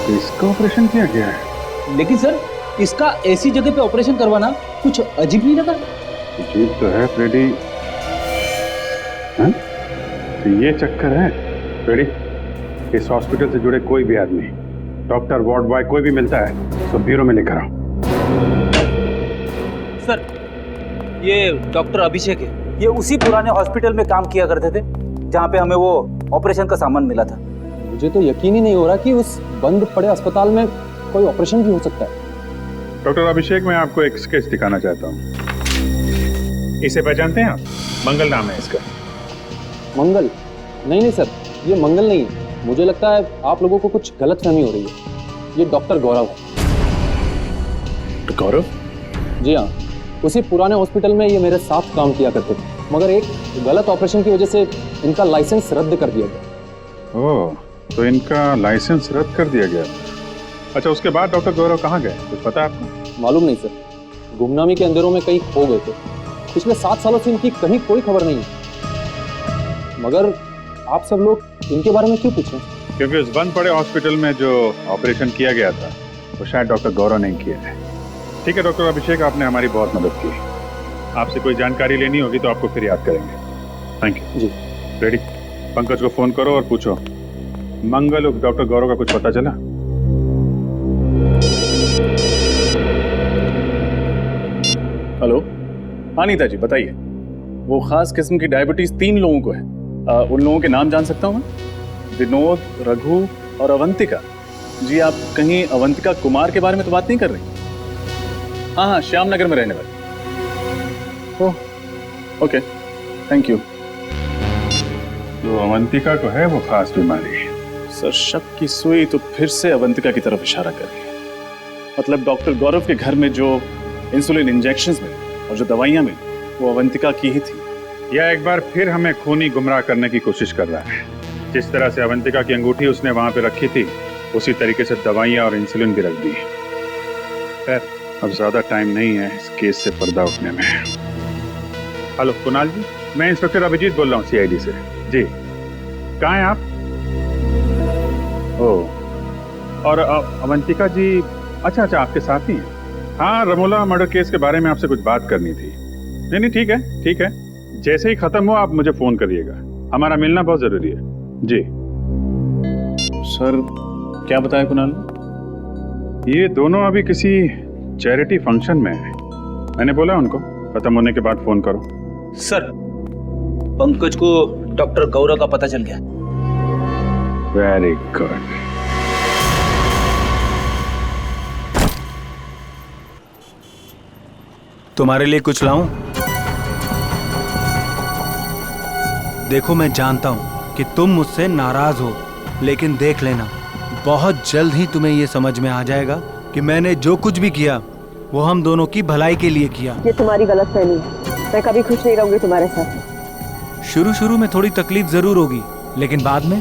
इसका ऑपरेशन किया गया है। लेकिन सर, इसका ऐसी जगह पे ऑपरेशन करवाना कुछ अजीब नहीं लगा? अजीब तो है फ्रेडी। हाँ? तो ये चक्कर है फ्रेडी। इस हॉस्पिटल से जुड़े कोई भी आदमी, डॉक्टर, वार्ड बॉय, कोई भी मिलता है तो ब्यूरो में लेकर आओ। सर, ये डॉक्टर अभिषेक है। ये उसी पुराने हॉस्पिटल में काम किया करते थे जहाँ पे हमें वो ऑपरेशन का सामान मिला था। मुझे तो यकीन ही नहीं हो रहा कि उस बंद पड़े अस्पताल में कोई ऑपरेशन भी हो सकता है। डॉक्टर अभिषेक, मैं आपको एक स्केच दिखाना चाहता हूँ। इसे पहचानते हैं आप? मंगल नाम है इसका। मंगल? नहीं सर, ये मंगल नहीं है। मुझे लगता है आप लोगों को कुछ गलतफहमी हो रही है। ये डॉक्टर गौरव है। गौरव? जी हाँ, उसी पुराने हॉस्पिटल में ये मेरे साथ काम किया करते थे, मगर एक गलत ऑपरेशन की वजह से इनका लाइसेंस रद्द कर दिया गया। ओह, तो इनका लाइसेंस रद्द कर दिया गया। अच्छा, उसके बाद डॉक्टर गौरव कहाँ गए, कुछ पता है आपको? मालूम नहीं सर, गुमनामी के अंधेरों में कहीं खो गए थे। पिछले 7 सालों से इनकी कहीं कोई खबर नहीं है। मगर आप सब लोग इनके बारे में क्यों पूछ रहे हैं? क्योंकि उस बंद पड़े हॉस्पिटल में जो ऑपरेशन किया गया था वो शायद डॉक्टर गौरव नहीं किए थे। ठीक है डॉक्टर अभिषेक, आपने हमारी बहुत मदद की। आपसे कोई जानकारी लेनी होगी तो आपको फिर याद करेंगे। थैंक यू जी। रेडी? पंकज को फोन करो और पूछो मंगल और डॉक्टर गौरव का कुछ पता चला? हेलो, हाँ नीता जी बताइए। वो खास किस्म की डायबिटीज 3 लोगों को है। उन लोगों के नाम जान सकता हूँ मैं? विनोद, रघु और अवंतिका। जी, आप कहीं अवंतिका कुमार के बारे में तो बात नहीं कर रही? हाँ हाँ, श्याम नगर में रहने वाली। Oh okay, thank you. तो अवंतिका को है वो खास बीमारी? सर, शक की सुई तो फिर से अवंतिका की तरफ इशारा कर रही है। मतलब डॉक्टर गौरव के घर में जो इंसुलिन इंजेक्शंस मिले और जो दवाइयाँ मिली वो अवंतिका की ही थी। यह एक बार फिर हमें खूनी गुमराह करने की कोशिश कर रहा है। जिस तरह से अवंतिका की अंगूठी उसने वहां पे रखी थी, उसी तरीके से दवाइयाँ और इंसुलिन भी रख दी। खैर, अब ज्यादा टाइम नहीं है इस केस से पर्दा उठने में। हेलो कुणाल जी, मैं इंस्पेक्टर अभिजीत बोल रहा हूँ CID से। जी, कहाँ हैं आप? ओह, और अवंतिका जी, अच्छा आपके साथी हैं? हाँ, रमोला मर्डर केस के बारे में आपसे कुछ बात करनी थी। नहीं ठीक है, ठीक है। जैसे ही खत्म हो आप मुझे फोन करिएगा, हमारा मिलना बहुत जरूरी है। जी सर, क्या बताया कुणाल? ये दोनों अभी किसी चैरिटी फंक्शन में है। मैंने बोला उनको खत्म होने के बाद फोन करो। सर, पंकज को डॉक्टर गौरव का पता चल गया। Very good. तुम्हारे लिए कुछ लाऊं? देखो, मैं जानता हूं कि तुम मुझसे नाराज हो, लेकिन देख लेना, बहुत जल्द ही तुम्हें यह समझ में आ जाएगा कि मैंने जो कुछ भी किया वो हम दोनों की भलाई के लिए किया। ये तुम्हारी गलतफहमी है। मैं कभी खुश नहीं रहूंगी तुम्हारे साथ। शुरू में थोड़ी तकलीफ जरूर होगी, लेकिन बाद में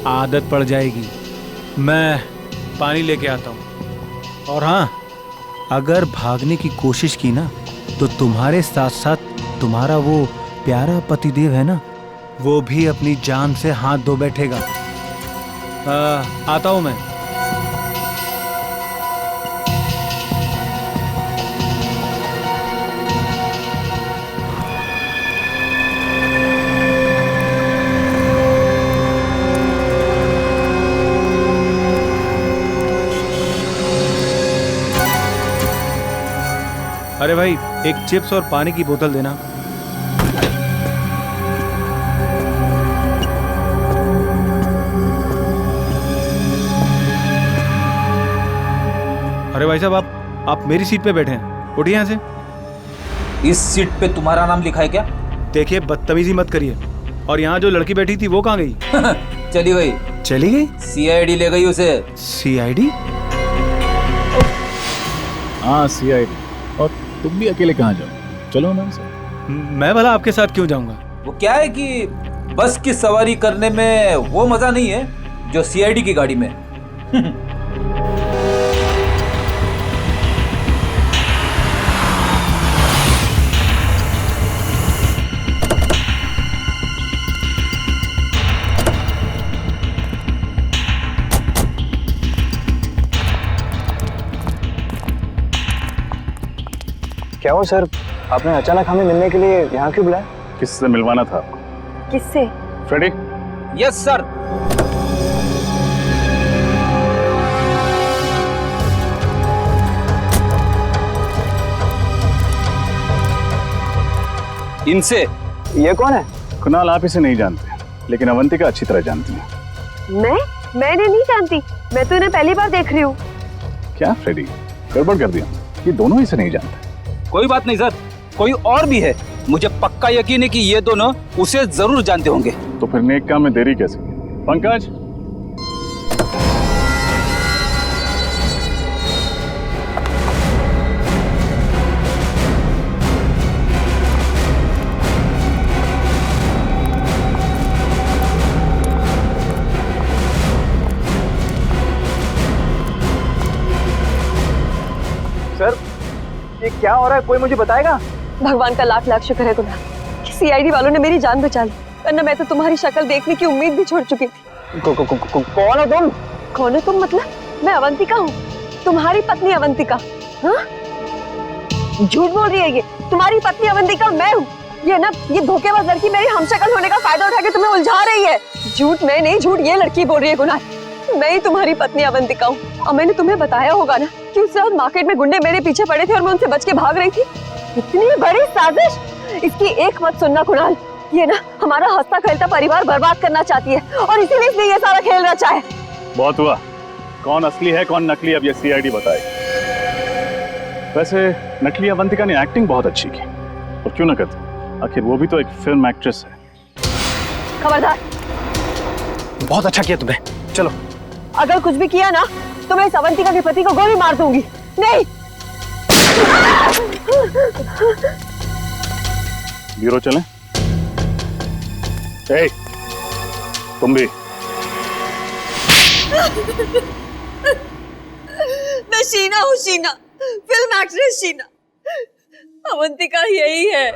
आदत पड़ जाएगी। मैं पानी लेके आता हूँ। और हाँ, अगर भागने की कोशिश की ना, तो तुम्हारे साथ साथ तुम्हारा वो प्यारा पतिदेव है ना, वो भी अपनी जान से हाथ धो बैठेगा। आता हूं मैं। अरे भाई एक चिप्स और पानी की बोतल देना। अरे भाई साहब आप मेरी सीट पे बैठे हैं, उठिए यहाँ से। इस सीट पे तुम्हारा नाम लिखा है क्या? देखिए बदतमीजी मत करिए। और यहाँ जो लड़की बैठी थी वो कहाँ गई? चली गई। चली गई? सीआईडी ले गई उसे। सीआईडी? हाँ सीआईडी। और तुम भी अकेले कहाँ जाओ? चलो हमारे साथ। मैं भला आपके साथ क्यों जाऊंगा? वो क्या है कि बस की सवारी करने में वो मजा नहीं है जो सीआईडी की गाड़ी में। क्या हो सर, आपने अचानक हमें मिलने के लिए यहाँ क्यों बुलाया? किससे मिलवाना था आपको? किससे? फ्रेडी? Yes sir. इनसे। ये कौन है? कुणाल आप इसे नहीं जानते, लेकिन अवंतिका अच्छी तरह जानती है। मैंने नहीं जानती, मैं तो इन्हें पहली बार देख रही हूँ। क्या फ्रेडी, गड़बड़ कर दिया? ये दोनों इसे नहीं जानते। कोई बात नहीं सर, कोई और भी है। मुझे पक्का यकीन है कि ये दोनों उसे जरूर जानते होंगे। तो फिर नेक काम में देरी कैसे? पंकज, सर ये क्या हो रहा है, कोई मुझे बताएगा? भगवान का लाख लाख शुक्र है तुम्हें कि सीआईडी वालों ने मेरी जान बचा ली, वरना मैं तो तुम्हारी शक्ल देखने की उम्मीद भी छोड़ चुकी थी। कौन हो तुम? कौन हो तुम मतलब? मैं अवंतिका हूँ, तुम्हारी पत्नी अवंतिका। हाँ? झूठ बोल रही है ये, तुम्हारी पत्नी अवंतिका मैं हूँ। ये ना, ये धोखेबाज लड़की मेरी हमशक्ल होने का फायदा उठा के तुम्हें उलझा रही है। झूठ मैं नहीं, झूठ ये लड़की बोल रही है। कुणाल, मैं ही तुम्हारी पत्नी अवंतिका हूँ। और मैंने तुम्हें बताया होगा ना कि उस रात मार्केट में गुंडे मेरे पीछे पड़े थे और मैं उनसे बच के भाग रही थी। इतनी बड़ी साजिश, इसकी एक मत सुनना कुणाल। ये ना हमारा हंसता खेलता परिवार बर्बाद करना चाहती है और इसीलिए इसने ये सारा खेल रचा है। बहुत हुआ। कौन असली है कौन नकली, अब ये सीआईडी बताए। वैसे नकली अवंतिका ने एक्टिंग बहुत अच्छी की, और क्यों ना करती, आखिर वो भी तो एक फिल्म एक्ट्रेस है। खबरदार, बहुत अच्छा किया तुमने। चलो, अगर कुछ भी किया ना तो मैं इस अवंतिका के पति को गोली मार दूंगी। नहीं। ब्यूरो चलें? ए, तुम भी। मैं शीना हूँ, शीना, फिल्म एक्ट्रेस शीना। अवंतिका यही है।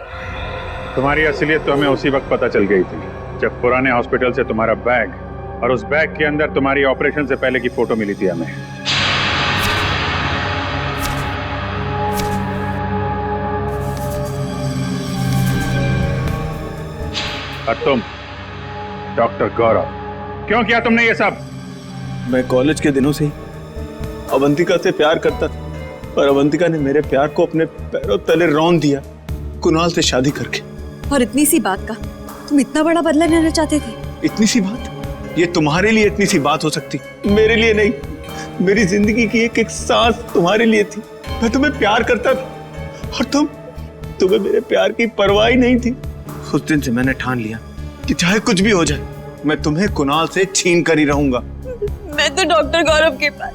तुम्हारी असलियत तो हमें उसी वक्त पता चल गई थी जब पुराने हॉस्पिटल से तुम्हारा बैग और उस बैग के अंदर तुम्हारी ऑपरेशन से पहले की फोटो मिली थी हमें। और तुम डॉक्टर गौरव, क्यों किया तुमने ये सब? मैं कॉलेज के दिनों से ही अवंतिका से प्यार करता था, और अवंतिका ने मेरे प्यार को अपने पैरों तले रौंद दिया कुणाल से शादी करके। और इतनी सी बात का तुम इतना बड़ा बदला लेना चाहते थे? इतनी सी बात? ये तुम्हारे लिए इतनी सी बात हो सकती, मेरे लिए नहीं। मेरी जिंदगी की एक एक सांस तुम्हारे लिए थी। मैं तुम्हें प्यार करता था और तुम्हें मेरे प्यार की परवाह ही नहीं थी। उस दिन से मैंने ठान लिया कि चाहे कुछ भी हो जाए, मैं तुम्हें कुणाल से छीन कर ही रहूंगा। मैं तो डॉक्टर गौरव के पास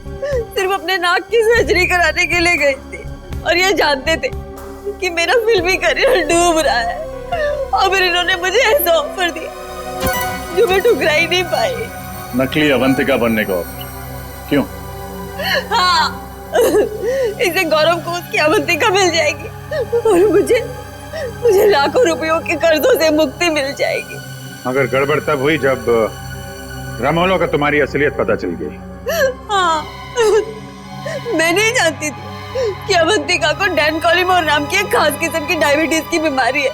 सिर्फ अपने नाक की सर्जरी कराने के लिए गई थी, और ये जानते थे कि मेरा फिल्मी करियर डूब रहा है, और फिर इन्होंने मुझे ऐसा ऑफर दिया जो मैं ठुकरा ही नहीं पाई। नकली अवंतिका बनने का ऑफर? क्यों? हाँ, इससे गौरव को उसकी अवंतिका मिल जाएगी और मुझे लाखों रुपयों के कर्जों से मुक्ति मिल जाएगी। मगर गड़बड़ तब हुई जब रमोलो का तुम्हारी असलियत पता चल गई। हाँ, मैं नहीं जानती थी कि अवंतिका को डैन कॉलिमोर नाम की एक खास किस्म की डायबिटीज की बीमारी है।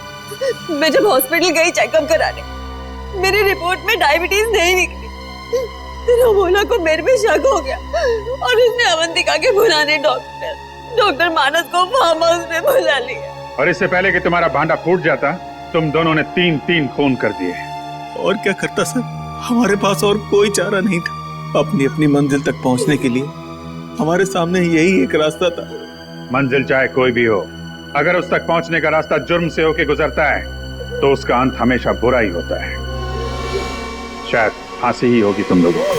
मैं जब हॉस्पिटल गई चेकअप कराने, मेरी रिपोर्ट में डायबिटीज नहीं निकली। रमोला को मेरे पे शक हो गया और उसने अवंतिका के पुराने डॉक्टर डॉक्टर मानस को फार्म हाउस में बुला लिया। और इससे पहले कि तुम्हारा भांडा फूट जाता, तुम दोनों ने 3-3 खून कर दिए। और क्या करता सर, हमारे पास और कोई चारा नहीं था। अपनी अपनी मंजिल तक पहुंचने के लिए हमारे सामने यही एक रास्ता था। मंजिल चाहे कोई भी हो, अगर उस तक पहुंचने का रास्ता जुर्म से होके गुजरता है तो उसका अंत हमेशा बुरा ही होता है। शायद फांसी ही होगी तुम लोगों को।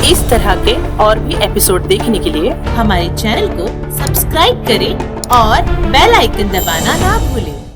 इस तरह के और भी एपिसोड देखने के लिए हमारे चैनल को सब्सक्राइब करें और बेल आइकन दबाना ना भूलें।